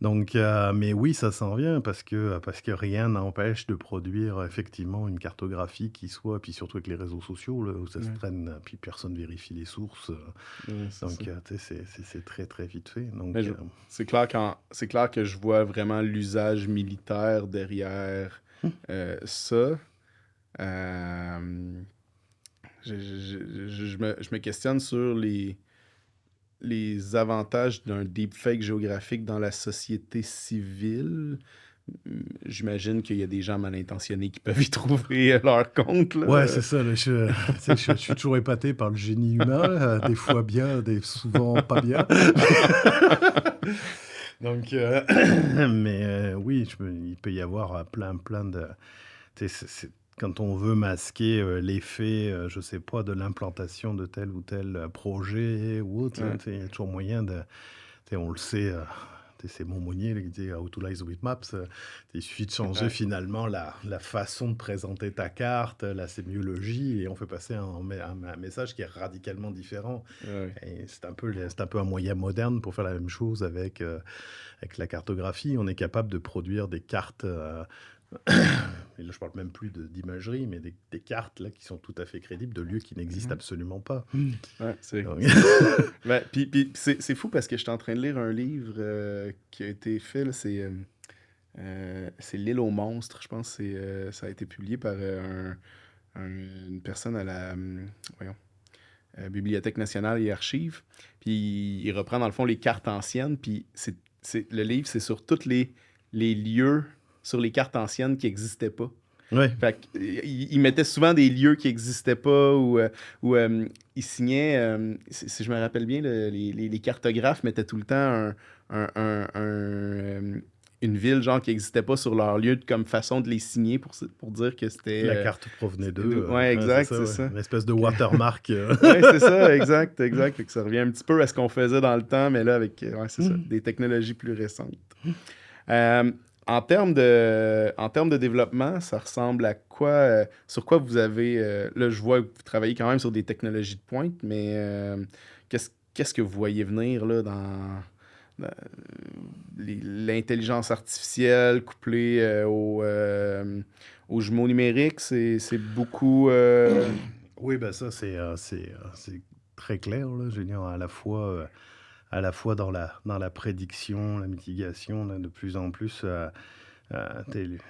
Donc, mais oui, ça s'en vient parce que rien n'empêche de produire effectivement une cartographie qui soit, puis surtout avec les réseaux sociaux, là, où ça se traîne, puis personne vérifie les sources. Donc, c'est très, très vite fait. Donc, c'est clair que je vois vraiment l'usage militaire derrière ça. Je me questionne sur les avantages d'un deepfake géographique dans la société civile. J'imagine qu'il y a des gens mal intentionnés qui peuvent y trouver leur compte. Là. Ouais, c'est ça. Là, je suis toujours épaté par le génie humain. Là, des fois bien, souvent pas bien. Donc, mais oui, il peut y avoir plein de... Quand on veut masquer l'effet, je sais pas, de l'implantation de tel ou tel projet ou autre, il y a toujours moyen de... On le sait, c'est Monmonier là, qui dit « How to lies with maps ». Il suffit de changer finalement la façon de présenter ta carte, la sémiologie, et on fait passer un message qui est radicalement différent. Et c'est un peu un moyen moderne pour faire la même chose avec la cartographie. On est capable de produire des cartes... et là, je parle même plus d'imagerie, mais des cartes là, qui sont tout à fait crédibles de lieux qui n'existent absolument pas. Ouais, c'est puis c'est fou parce que je suis en train de lire un livre qui a été fait, là, c'est L'île aux monstres, je pense que ça a été publié par une personne à la Bibliothèque nationale et archives. Puis il reprend dans le fond les cartes anciennes, puis le livre, c'est sur tous les lieux sur les cartes anciennes qui n'existaient pas. Ouais. Fait il mettait souvent des lieux qui n'existaient pas ou il signait, si je me rappelle bien, les cartographes mettaient tout le temps une ville genre qui n'existait pas sur leur lieu comme façon de les signer pour dire que c'était... La carte provenait d'eux. Ouais, Ouais, c'est exact, ça, c'est ouais. ça. Une espèce de watermark. Ouais, c'est ça, exact, exact. Fait que ça revient un petit peu à ce qu'on faisait dans le temps, mais là, avec, ouais, c'est ça, des technologies plus récentes. Euh, en termes de développement, ça ressemble à quoi, sur quoi vous avez, là, je vois que vous travaillez quand même sur des technologies de pointe, mais qu'est-ce que vous voyez venir là, dans l'intelligence artificielle couplée aux jumeaux numériques? C'est beaucoup... Oui, ben ça, c'est très clair, là. Je veux dire, à la fois dans la prédiction, la mitigation, là, de plus en plus,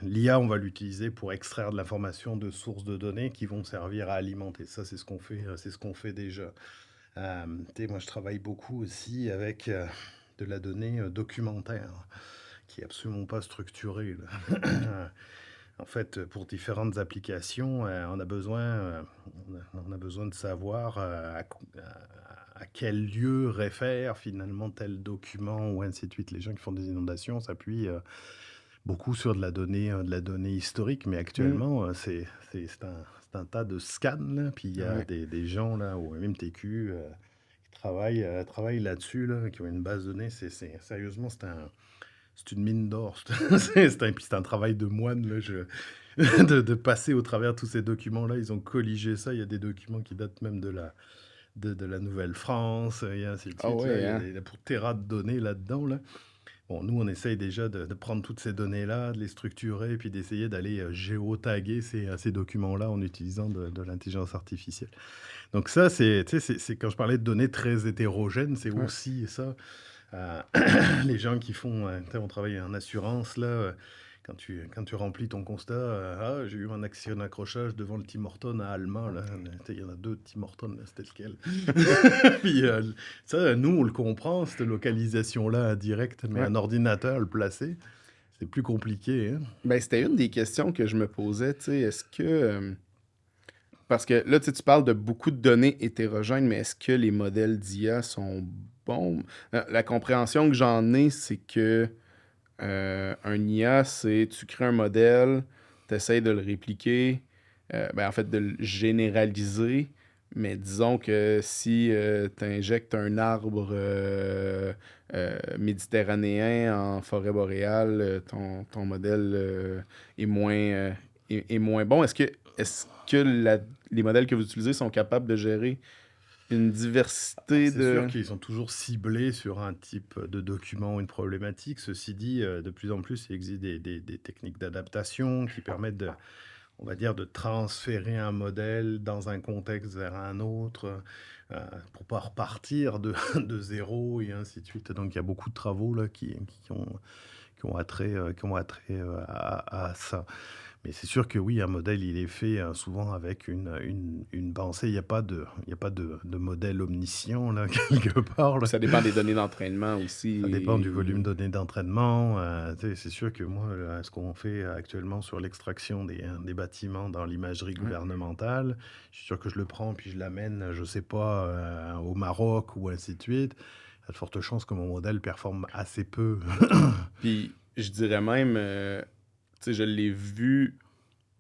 l'IA, on va l'utiliser pour extraire de l'information de sources de données qui vont servir à alimenter. Ça, c'est ce qu'on fait déjà. Moi, je travaille beaucoup aussi avec de la donnée documentaire, qui est absolument pas structurée, là. En fait, pour différentes applications, on a besoin de savoir à quel lieu réfère finalement tel document ou ainsi de suite. Les gens qui font des inondations s'appuient beaucoup sur de la donnée historique, mais hmm, actuellement, c'est un tas de scans, là, puis il y a ouais. des gens là, au MTQ, qui travaillent là-dessus, là, qui ont une base de données. Sérieusement, c'est une mine d'or. C'est un travail de moine, là, de passer au travers tous ces documents-là. Ils ont colligé ça. Il y a des documents qui datent même de la Nouvelle-France, et ainsi de Ah suite. Là, ouais, hein? il y a pour terras de données là-dedans, là. Bon, nous, on essaye déjà de prendre toutes ces données-là, de les structurer, puis d'essayer d'aller géotaguer ces documents-là en utilisant de l'intelligence artificielle. Donc ça, tu sais, c'est quand je parlais de données très hétérogènes, c'est Ouais. aussi ça. Euh, les gens qui font, tu sais, on travaille en assurance, là, quand tu remplis ton constat, ah, j'ai eu un accident d'accrochage devant le Tim Horton à Alma, là. Tu sais, il y en a deux Tim Horton, là, c'était lequel? Puis ça, nous, on le comprend, cette localisation-là directe, mais Ouais. un ordinateur le placer, c'est plus compliqué, hein. Ben, c'était une des questions que je me posais, tu sais, est-ce que... parce que là, tu sais, tu parles de beaucoup de données hétérogènes, mais est-ce que les modèles d'IA sont bons? La compréhension que j'en ai, c'est que un IA, c'est tu crées un modèle, tu essaies de le répliquer, ben, en fait, de le généraliser, mais disons que si tu injectes un arbre méditerranéen en forêt boréale, ton modèle est moins bon. Est-ce que les modèles que vous utilisez sont capables de gérer une Alors, diversité c'est sûr de... qu'ils sont toujours ciblés sur un type de document ou une problématique. Ceci dit, de plus en plus, il existe des techniques d'adaptation qui permettent on va dire, de transférer un modèle dans un contexte vers un autre, pour pas repartir de zéro et ainsi de suite. Donc, il y a beaucoup de travaux là, qui ont attrait, à ça. Mais c'est sûr que oui, un modèle, il est fait souvent avec une pensée. Il y a pas de modèle omniscient, là, quelque part, là. Ça dépend des données d'entraînement Ça dépend du volume aussi. de données d'entraînement. Tu sais, c'est sûr que moi, ce qu'on fait actuellement sur l'extraction des bâtiments dans l'imagerie Ouais. gouvernementale, je suis sûr que je le prends puis je l'amène, je sais pas, au Maroc ou ainsi de suite. Il y a de fortes chances que mon modèle performe assez peu. Puis je dirais même, tu sais, je l'ai vu,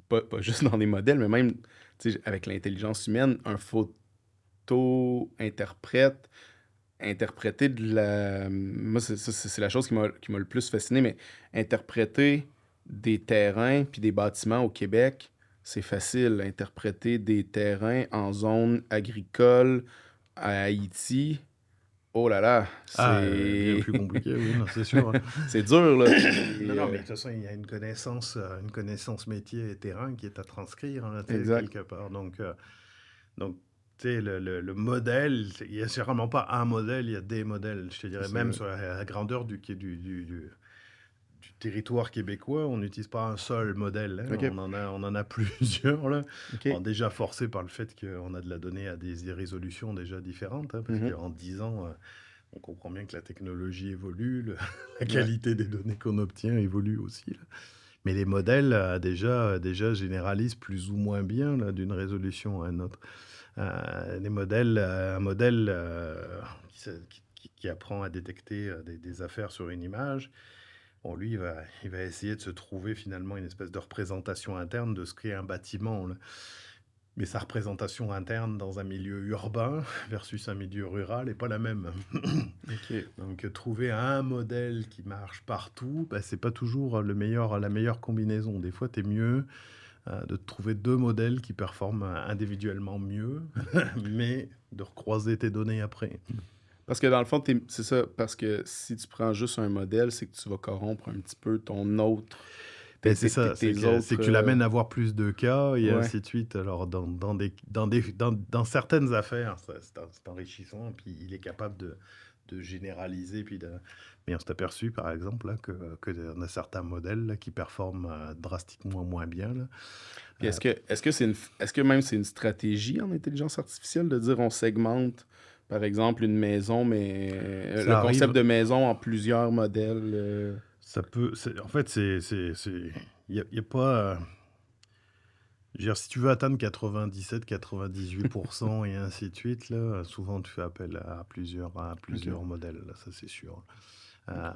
pas juste dans des modèles, mais même tu sais, avec l'intelligence humaine, un photo-interprète, interpréter de la... Moi, c'est la chose qui m'a le plus fasciné, mais interpréter des terrains puis des bâtiments au Québec, c'est facile. Interpréter des terrains en zone agricole à Haïti, oh là là, Ah, bien c'est... plus compliqué, oui, non, c'est sûr. c'est dur, là. Non, Puis, non, mais de toute façon, il y a une connaissance métier et terrain qui est à transcrire, hein, tu sais, exact. quelque part. Donc, tu sais, le modèle, il n'y a sûrement pas un modèle, il y a des modèles. Je te C'est dirais ça. même sur la grandeur du territoire québécois, on n'utilise pas un seul modèle, hein. OK. On en a plusieurs, là. OK. Bon, déjà forcé par le fait qu'on a de la donnée à des résolutions déjà différentes, hein, parce Mhm. qu'en 10 ans, on comprend bien que la technologie évolue, la Ouais. qualité des données qu'on obtient évolue aussi, là. Mais les modèles, déjà généralisent plus ou moins bien, là, d'une résolution à une autre. Un modèle qui apprend à détecter des affaires sur une image, Bon, lui, il va essayer de se trouver finalement une espèce de représentation interne de ce qu'est un bâtiment, là. Mais sa représentation interne dans un milieu urbain versus un milieu rural n'est pas la même. OK. Donc, trouver un modèle qui marche partout, bah, c'est pas toujours la meilleure combinaison. Des fois, tu es mieux de trouver deux modèles qui performent individuellement mieux, mais de recroiser tes données après. Parce que dans le fond, c'est ça, parce que si tu prends juste un modèle, c'est que tu vas corrompre un petit peu ton autre, Ben, c'est ça, tes autres. c'est que tu l'amènes à avoir plus de cas et Ouais. ainsi de suite. Alors, dans certaines affaires, c'est enrichissant, puis il est capable de généraliser. Mais on s'est aperçu, par exemple, là, on a certains modèles là, qui performent drastiquement moins bien. Là. Puis Euh, est-ce que même c'est une stratégie en intelligence artificielle de dire on segmente, par exemple, une maison, mais le ça concept arrive, de maison en plusieurs modèles. ça peut. En fait, il y a pas. Je veux dire, si tu veux atteindre 97-98% et ainsi de suite, là, souvent tu fais appel à OK. plusieurs modèles, là, ça c'est sûr. Euh,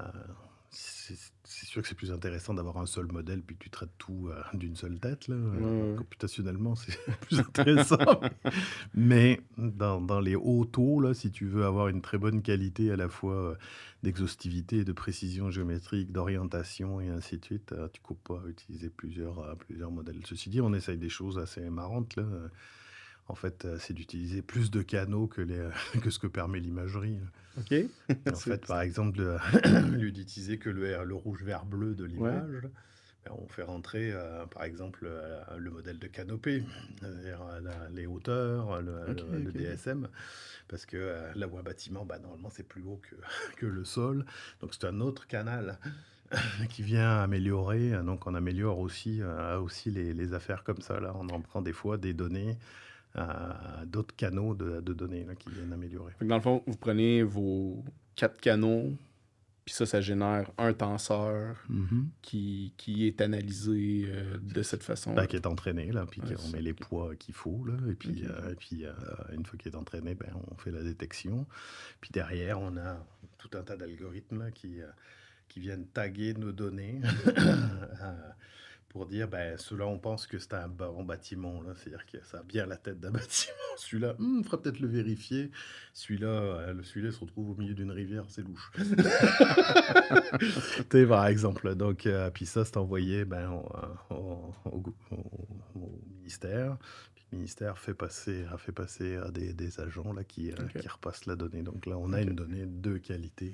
c'est c'est sûr que c'est plus intéressant d'avoir un seul modèle puis que tu traites tout d'une seule tête, là. Ouais, ouais, Computationnellement, c'est plus intéressant. Mais dans les hauts taux, là, si tu veux avoir une très bonne qualité à la fois d'exhaustivité, de précision géométrique, d'orientation et ainsi de suite, tu ne coupes pas à utiliser plusieurs modèles. Ceci dit, on essaye des choses assez marrantes, là. En fait, c'est d'utiliser plus de canaux que ce que permet l'imagerie, là. OK. En fait, par exemple, au lieu d'utiliser que le rouge, vert, bleu de Ouais. l'image, ben, on fait rentrer, par exemple, le modèle de canopée, c'est-à-dire les hauteurs, OK, le OK, OK. DSM, parce que la voie bâtiment, bah, normalement, c'est plus haut que le sol. Donc, c'est un autre canal qui vient améliorer. Donc, on améliore aussi les affaires comme ça. Là, on en prend des fois des données, d'autres canaux de données là, qui viennent améliorer. Fait que dans le fond, vous prenez vos 4 canaux, puis ça génère un tenseur Mhm. qui est analysé de cette Bah, façon-là. qui est entraîné, là, puis Ouais, on c'est ça. met les OK. poids qu'il faut, là, OK, OK. et puis une fois qu'il est entraîné, ben, on fait la détection. Puis derrière, on a tout un tas d'algorithmes là, qui viennent taguer nos données euh, pour dire, ben, ceux-là, on pense que c'est un bon bâtiment, là, c'est-à-dire que ça a bien la tête d'un bâtiment. Celui-là, il faudra peut-être le vérifier. Celui-là se retrouve au milieu d'une rivière, c'est louche. Tu par exemple. Donc, puis ça, c'est envoyé ben, au ministère. Puis le ministère a fait passer à des agents là, OK. qui repassent la donnée. Donc là, on a OK. une donnée de qualité,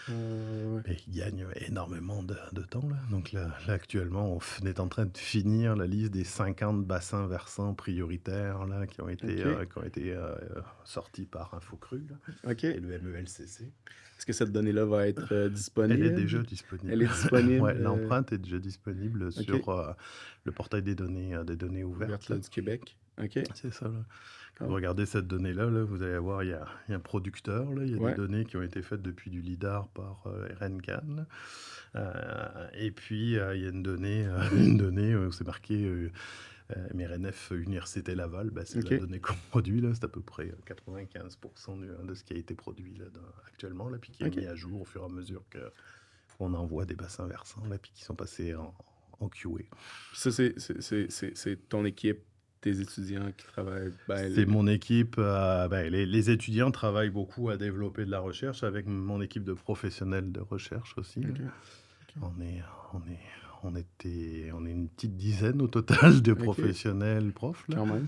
Ouais. mais qui gagne énormément de temps. Là. Donc là, actuellement, on est en train de finir la liste des 50 bassins versants prioritaires là, OK. qui ont été sortis par Infocru là, OK. et le MELCC. Est-ce que cette donnée-là va être Elle est déjà disponible? Elle disponible. est disponible Ouais, l'empreinte est déjà disponible OK. sur le portail des données ouvertes. Ouverte Là. là, du Québec. OK. C'est ça. Là. Quand vous Oh. regardez cette donnée-là, là, vous allez voir, il y a un producteur. Là. Il y a des Ouais. données qui ont été faites depuis du LIDAR par RNCAN. Là. Et puis, il y a une donnée où c'est marqué MRNF Université Laval. Bah, c'est de la OK. donnée qu'on produit. Là. C'est à peu près 95% de ce qui a été produit là, actuellement, là, puis qui est OK. mis à jour au fur et à mesure qu'on envoie des bassins versants là, puis qui sont passés en QA. Puis ça, c'est ton équipe, tes étudiants qui travaillent. Ben, C'est mon équipe. Ben, les étudiants travaillent beaucoup à développer de la recherche avec mon équipe de professionnels de recherche aussi. Là. OK. OK. On est, on est, on est une petite dizaine au total de OK. professionnels profs, là, Quand même.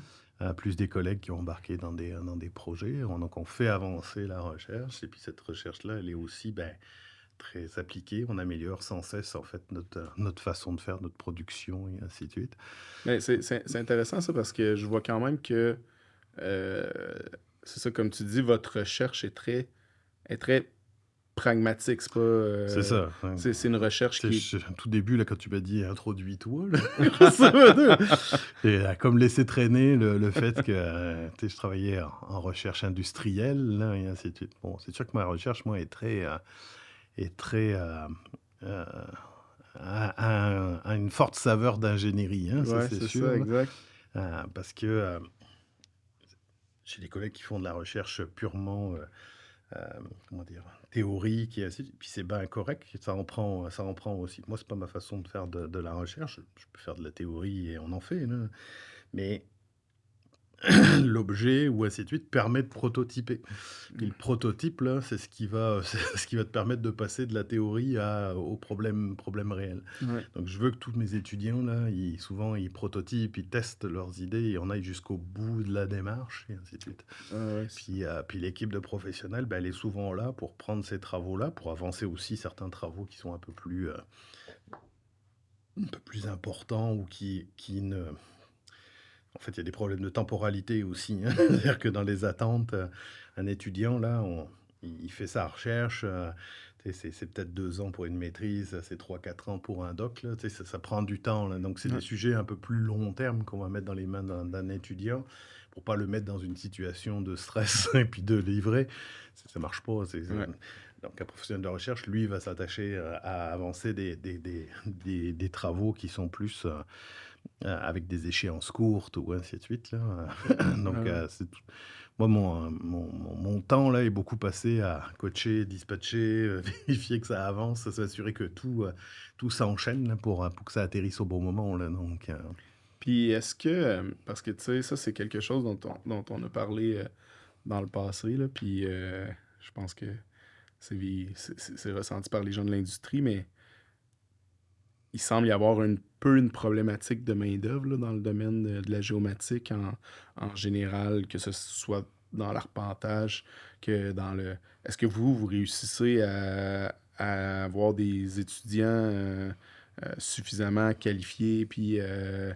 plus des collègues qui ont embarqué dans des projets. Donc, on fait avancer la recherche. Et puis, cette recherche-là, elle est aussi ben, très appliquée. On améliore sans cesse, en fait, notre façon de faire, notre production et ainsi de suite. Mais c'est intéressant ça parce que je vois quand même que euh, c'est ça, comme tu dis, votre recherche est très pragmatique. C'est pas. C'est ça. Hein. C'est une recherche Tu qui sais, tout début, là, quand tu m'as dit introduis-toi, là, grosso modo, et comme laisser traîner le fait que tu sais, je travaillais en recherche industrielle, là, et ainsi de suite. Bon, c'est sûr que ma recherche, moi, est très euh, a une forte saveur d'ingénierie, hein, ça Ouais, c'est c'est ça, sûr. Là. exact. Parce que j'ai des collègues qui font de la recherche purement comment dire, théorie qui est assez puis c'est bien correct, ça en prend aussi. Moi, c'est pas ma façon de faire de la recherche. Je peux faire de la théorie et on en fait, là, mais l'objet ou ainsi de suite permet de prototyper. Puis le prototype là, c'est ce qui va c'est ce qui va te permettre de passer de la théorie au problème réel. Ouais. Donc je veux que tous mes étudiants là, souvent ils prototypent, ils testent leurs idées et on aille jusqu'au bout de la démarche et ainsi de suite. Ouais, Puis l'équipe de professionnels, elle est souvent là pour prendre ces travaux-là, pour avancer aussi certains travaux qui sont un peu plus importants ou qui ne en fait, il y a des problèmes de temporalité aussi, hein. C'est-à-dire que dans les attentes, un étudiant là, il fait sa recherche, tu sais, c'est peut-être 2 ans pour une maîtrise, c'est 3 4 ans pour un doc là, tu sais, ça prend du temps là. Donc c'est des ouais, sujets un peu plus long terme qu'on va mettre dans les mains d'un étudiant pour pas le mettre dans une situation de stress et puis de livrer. Ça marche pas, ouais. donc un professionnel de recherche, lui, va s'attacher, à avancer des travaux qui sont plus, avec des échéances courtes ou ainsi de suite là, donc Ouais. c'est tout moi mon temps là est beaucoup passé à coacher, dispatcher, vérifier que ça avance, s'assurer que tout s'enchaîne là pour que ça atterrisse au bon moment là donc Puis est-ce que, parce que tu sais, ça c'est quelque chose dont on a parlé dans le passé, là, puis je pense que c'est ressenti par les gens de l'industrie, mais il semble y avoir un peu une problématique de main-d'œuvre là, dans le domaine de la géomatique en général, que ce soit dans l'arpentage, que dans le. Est-ce que vous réussissez à avoir des étudiants suffisamment qualifiés, puis euh,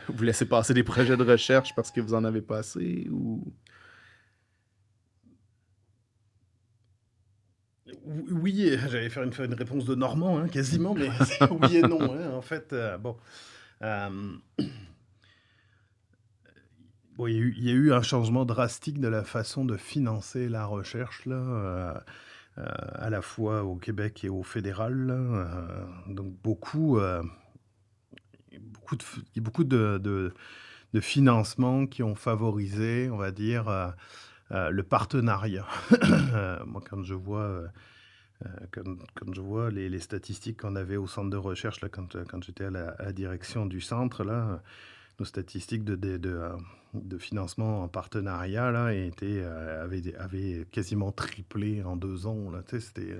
vous laissez passer des projets de recherche parce que vous en avez pas assez, ou. oui, j'allais faire une réponse de Normand, hein, quasiment, mais c'est oui et non, hein, en fait, bon, hem, bon, il y a eu un changement drastique de la façon de financer la recherche là, à la fois au Québec et au fédéral là, donc il y a beaucoup de financements qui ont favorisé, on va dire, le partenariat. Moi, quand je vois les statistiques qu'on avait au centre de recherche, là, quand j'étais à la direction du centre, là, nos statistiques de financement en partenariat, là, avaient quasiment triplé en 2 ans, là. Tu sais, c'était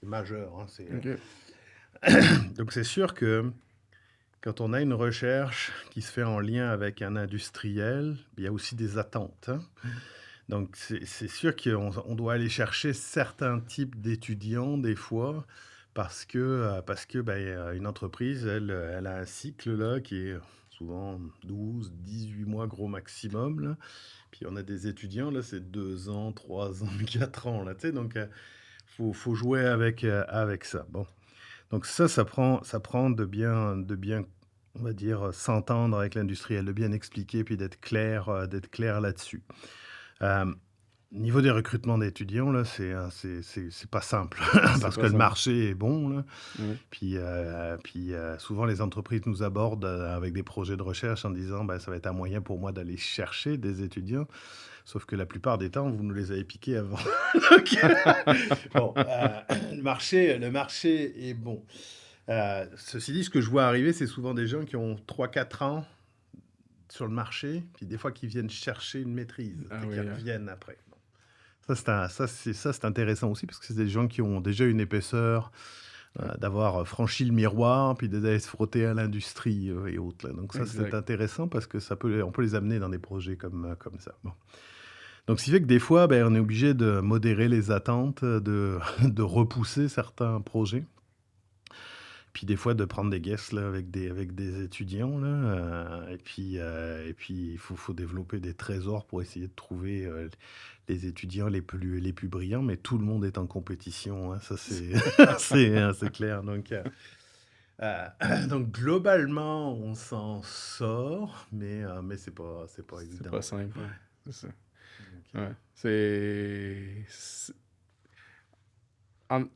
majeur, hein, Ok. donc c'est sûr que quand on a une recherche qui se fait en lien avec un industriel, il y a aussi des attentes, hein. Donc c'est sûr qu'on doit aller chercher certains types d'étudiants des fois parce que, bah, une entreprise, elle a un cycle là qui est souvent 12 18 mois gros maximum là. Puis on a des étudiants là, c'est 2 ans, 3 ans, 4 ans là, tu sais? Donc, faut jouer avec ça. Bon, donc ça prend de bien, on va dire, s'entendre avec l'industriel, de bien expliquer puis d'être clair là-dessus. Hem, Niveau des recrutements d'étudiants, là, c'est pas simple C'est parce que pas le ça. marché est bon, là. Ouais. Puis, souvent les entreprises nous abordent, avec des projets de recherche en disant: «Bah, ça va être un moyen pour moi d'aller chercher des étudiants». Sauf que la plupart des temps, vous nous les avez piqués avant. Donc, bon, le marché est bon. Ceci dit, ce que je vois arriver, c'est souvent des gens qui ont 3 4 ans sur le marché, puis des fois qui viennent chercher une maîtrise, tu Ah sais, qui oui, hein. reviennent après. Bon. Ça, c'est intéressant aussi parce que c'est des gens qui ont déjà une épaisseur, Ouais, d'avoir, franchi le miroir, puis d'aller se frotter à l'industrie, et autres là. Donc ça, c'est exact. intéressant parce que on peut les amener dans des projets comme ça. Bon. Donc ce qui fait que des fois, ben, on est obligé de modérer les attentes, de repousser certains projets. Puis des fois de prendre des guests là avec des étudiants là, et puis il faut développer des trésors pour essayer de trouver, les étudiants les plus brillants, mais tout le monde est en compétition, hein, ça c'est c'est clair donc globalement on s'en sort, mais c'est pas C'est évident, pas ouais. simple, ouais. C'est ça. Donc Ouais.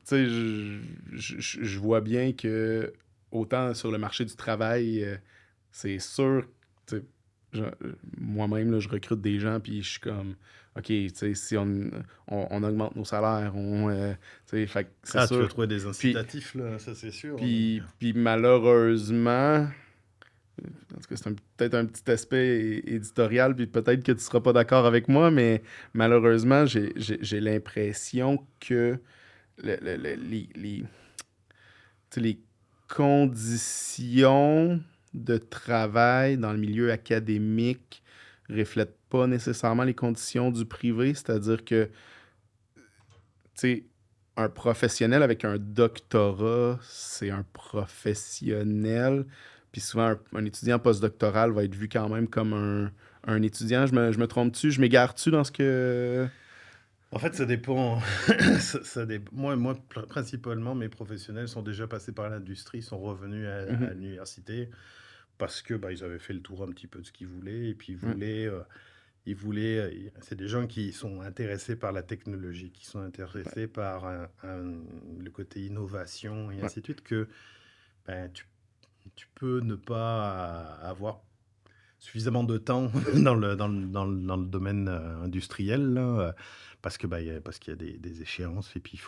Tu sais, je vois bien que autant sur le marché du travail, c'est sûr, tu sais, je- moi-même, là, je recrute des gens, puis je suis comme, OK, tu sais, si on augmente nos salaires, tu sais, fait que c'est Ah, tu veux sûr. trouver des Puis, incitatifs, là, ça c'est sûr. puis malheureusement, en tout cas, c'est peut-être un petit aspect éditorial, puis peut-être que tu seras pas d'accord avec moi, mais malheureusement, j'ai l'impression que les, tu sais, les conditions de travail dans le milieu académique reflètent pas nécessairement les conditions du privé, c'est-à-dire que, tu sais, un professionnel avec un doctorat, c'est un professionnel. Puis souvent, un étudiant postdoctoral va être vu quand même comme un étudiant. Je me trompe-tu? Je m'égare-tu dans ce que... En fait, ça dépend. Moi, principalement, mes professionnels sont déjà passés par l'industrie, sont revenus à Mhm. l'université parce que bah, ils avaient fait le tour un petit peu de ce qu'ils voulaient et puis Ouais, c'est des gens qui sont intéressés par la technologie, qui sont ouais, intéressés par le côté innovation et ouais. ainsi de suite que ben, tu peux ne pas avoir suffisamment de temps dans le domaine industriel, là, parce que parce qu'il y a des échéances et puis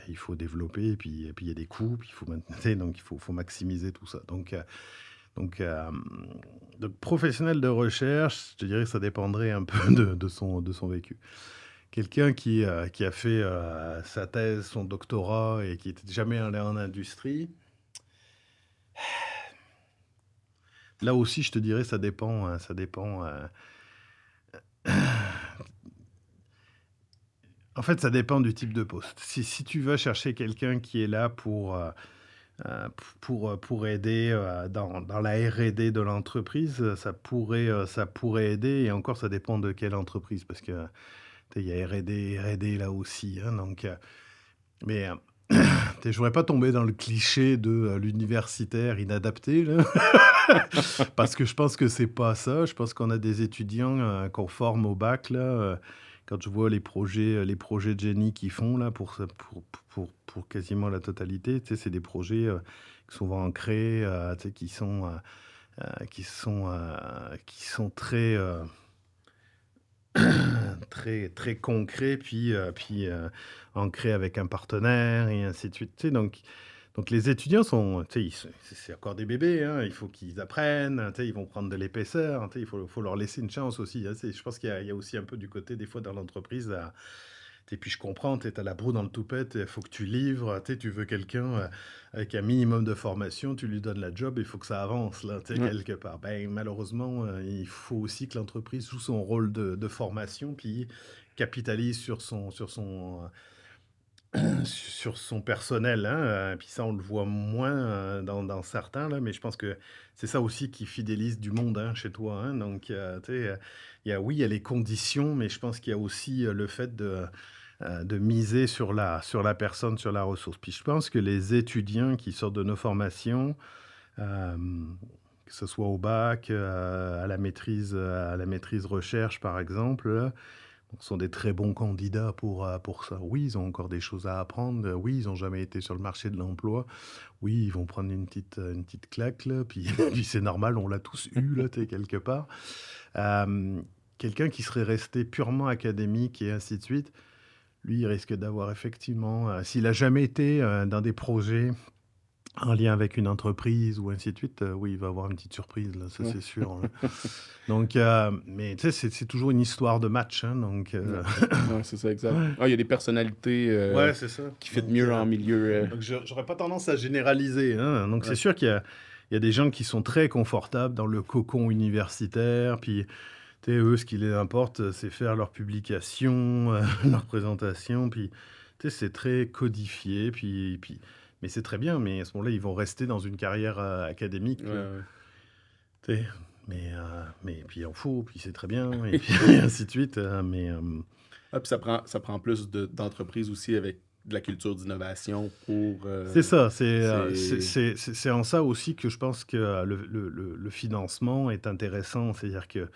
il faut développer et puis il y a des coûts, puis il faut maintenir, donc faut maximiser tout ça. Donc, euh, donc professionnel de recherche, je te dirais que ça dépendrait un peu de son vécu. Quelqu'un qui a fait sa thèse, son doctorat et qui n'était jamais allé en industrie, là aussi, je te dirais, ça dépend, ça dépend. En fait, ça dépend du type de poste. Si tu vas chercher quelqu'un qui est là pour aider dans la R&D de l'entreprise, ça pourrait aider. Et encore, ça dépend de quelle entreprise, parce que tu sais, il y a R&D là aussi, hein, mais je voudrais pas tomber dans le cliché de l'universitaire inadapté, là. Parce que je pense que c'est pas ça. Je pense qu'on a des étudiants qu'on forme au bac, là. Quand je vois les projets de génie qu'ils font, là, pour quasiment la totalité, tu sais, c'est des projets qui sont ancrés, tu sais, qui sont très, très concrets, puis ancrés avec un partenaire et ainsi de suite. Tu sais, donc les étudiants sont, tu sais, c'est encore des bébés, hein, il faut qu'ils apprennent, tu sais, ils vont prendre de l'épaisseur, hein, tu sais, faut leur laisser une chance aussi, hein. Je pense qu'il y a aussi un peu du côté, des fois, dans l'entreprise, et puis je comprends, tu as la broue dans le toupette, il faut que tu livres, tu veux quelqu'un avec un minimum de formation, tu lui donnes la job, il faut que ça avance, là, Ouais. quelque part. Ben, malheureusement, il faut aussi que l'entreprise joue son rôle de formation, puis capitalise sur son personnel, hein, puis ça, on le voit moins dans certains, là, mais je pense que c'est ça aussi qui fidélise du monde, hein, chez toi, hein. Donc, tu sais, oui, il y a les conditions, mais je pense qu'il y a aussi le fait de miser sur la personne, sur la ressource. Puis je pense que les étudiants qui sortent de nos formations, euh, que ce soit au bac, à la maîtrise recherche, par exemple, là, sont des très bons candidats pour ça. Oui, ils ont encore des choses à apprendre. Oui, ils n'ont jamais été sur le marché de l'emploi. Oui, ils vont prendre une petite claque, là, puis, puis c'est normal, on l'a tous eu, là, tu sais, quelque part. Euh, Quelqu'un qui serait resté purement académique et ainsi de suite, lui, il risque d'avoir effectivement, s'il a jamais été dans des projets en lien avec une entreprise ou ainsi de suite, oui, il va avoir une petite surprise, là, ça Ouais. c'est sûr, hein. Donc, mais tu sais, c'est toujours une histoire de match, hein, Ouais. Ouais, c'est ça, exact. ouais. Ah, il y a des personnalités Ouais, c'est ça. qui fit mieux en milieu. Donc j'aurais pas tendance à généraliser, hein. Donc c'est Ouais. sûr il y a des gens qui sont très confortables dans le cocon universitaire, puis tu sais, eux, ce qui les importe, c'est faire leur publication, leur présentation, puis tu sais, c'est très codifié, mais c'est très bien, mais à ce moment-là, ils vont rester dans une carrière académique, Ouais, ouais. tu sais. Mais puis il en faut, puis c'est très bien, et puis ainsi de suite. Ah, puis ça prend plus d'entreprises aussi avec de la culture d'innovation pour. C'est ça, C'est. c'est en ça aussi que je pense que le financement est intéressant. C'est-à-dire que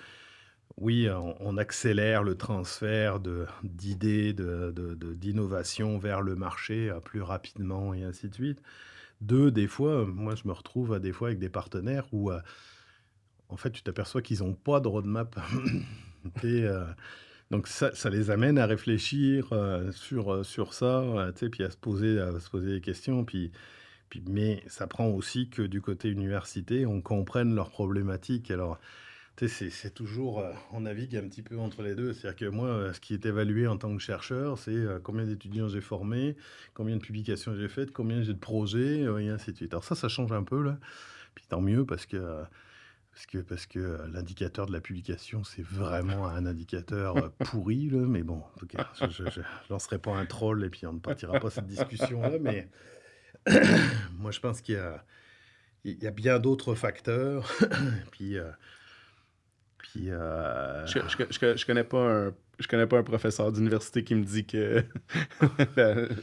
oui, on accélère le transfert d'idées, d'innovation vers le marché plus rapidement et ainsi de suite. Deux, des fois, moi je me retrouve des fois avec des partenaires où en fait, tu t'aperçois qu'ils n'ont pas de roadmap. Et donc ça les amène à réfléchir sur ça, tu sais, puis à se poser des questions. Mais ça prend aussi que du côté université, on comprenne leurs problématiques. Alors, tu sais, c'est toujours, on navigue un petit peu entre les deux. C'est-à-dire que moi, ce qui est évalué en tant que chercheur, c'est combien d'étudiants j'ai formés, combien de publications j'ai faites, combien j'ai de projets, et ainsi de suite. Alors ça change un peu là. Puis tant mieux parce que l'indicateur de la publication, c'est vraiment un indicateur pourri, là. Mais bon, en tout cas, je ne lancerai pas un troll et puis on ne partira pas cette discussion-là. Mais moi, je pense qu'il y a bien d'autres facteurs. Puis, puis Je connais pas un professeur d'université qui me dit que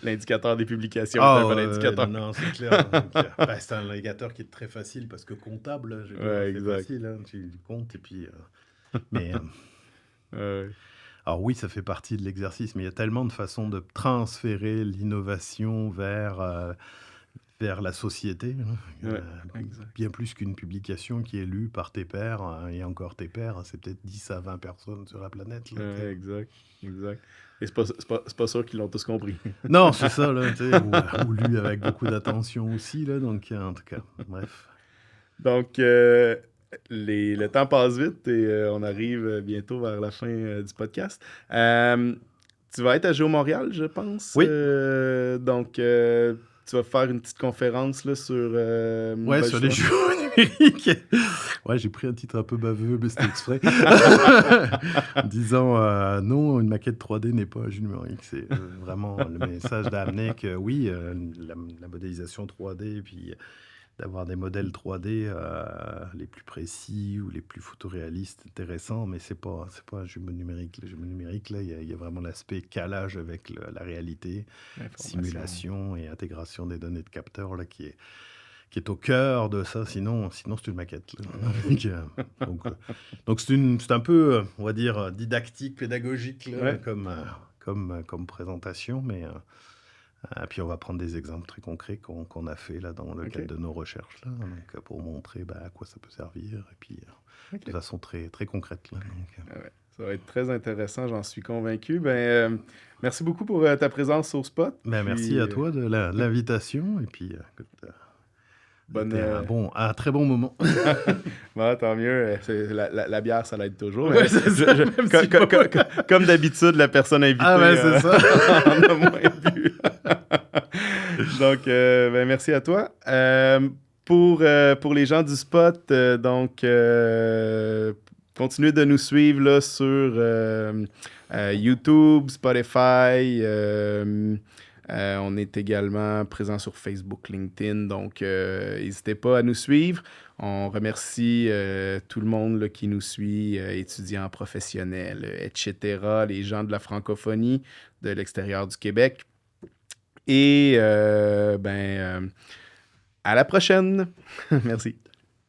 l'indicateur des publications est un bon indicateur. non, c'est clair. Donc, c'est un indicateur qui est très facile parce que comptable, je veux dire, Ouais, c'est exact. facile, hein, tu comptes et puis. Mais Ouais. alors oui, ça fait partie de l'exercice, mais il y a tellement de façons de transférer l'innovation vers la société, hein, Ouais, exact. bien plus qu'une publication qui est lue par tes pairs, et encore tes pairs, c'est peut-être 10 à 20 personnes sur la planète, là, tu sais. Ouais, exact. Et c'est pas sûr qu'ils l'ont tous compris. Non, c'est ça, là, tu sais, ou lu avec beaucoup d'attention aussi, là, donc en tout cas, bref. Donc, le temps passe vite et on arrive bientôt vers la fin du podcast. Tu vas être à Géo Montréal, je pense. Oui. Donc, tu vas faire une petite conférence là, sur... Ouais, sur les jeux numériques. Ouais, j'ai pris un titre un peu baveux, mais c'était exprès. En disant, non, une maquette 3D n'est pas un jeu numérique. C'est vraiment le message d'amener que oui, la modélisation 3D, puis d'avoir des modèles 3D les plus précis ou les plus photoréalistes, intéressants, mais c'est pas un jeu numérique. Le jeu numérique, là, il y a vraiment l'aspect calage avec la réalité, simulation et intégration des données de capteurs là, qui est au cœur de ça, sinon c'est une maquette, là. Donc c'est un peu, on va dire, didactique, pédagogique là, Ouais. comme présentation, mais puis on va prendre des exemples très concrets qu'on a fait là dans le Ok. cadre de nos recherches là, donc, pour montrer à quoi ça peut servir, et puis Ok. de façon très, très concrète là, donc, Ouais, ça va être très intéressant, j'en suis convaincu. Merci beaucoup pour ta présence au spot. merci Puis, à toi de l'invitation, et puis écoute, bonne, c'était un très bon moment. bon, tant mieux. La bière, ça l'aide toujours. Ouais, c'est ça, même si Comme d'habitude, la personne invitée Ah ben c'est ça. en a moins bu. Donc, merci à toi. Pour les gens du spot, donc, continuez de nous suivre là, sur YouTube, Spotify. On est également présent sur Facebook, LinkedIn. Donc, n'hésitez pas à nous suivre. On remercie tout le monde là, qui nous suit, étudiants, professionnels, etc., les gens de la francophonie, de l'extérieur du Québec. Et à la prochaine. Merci.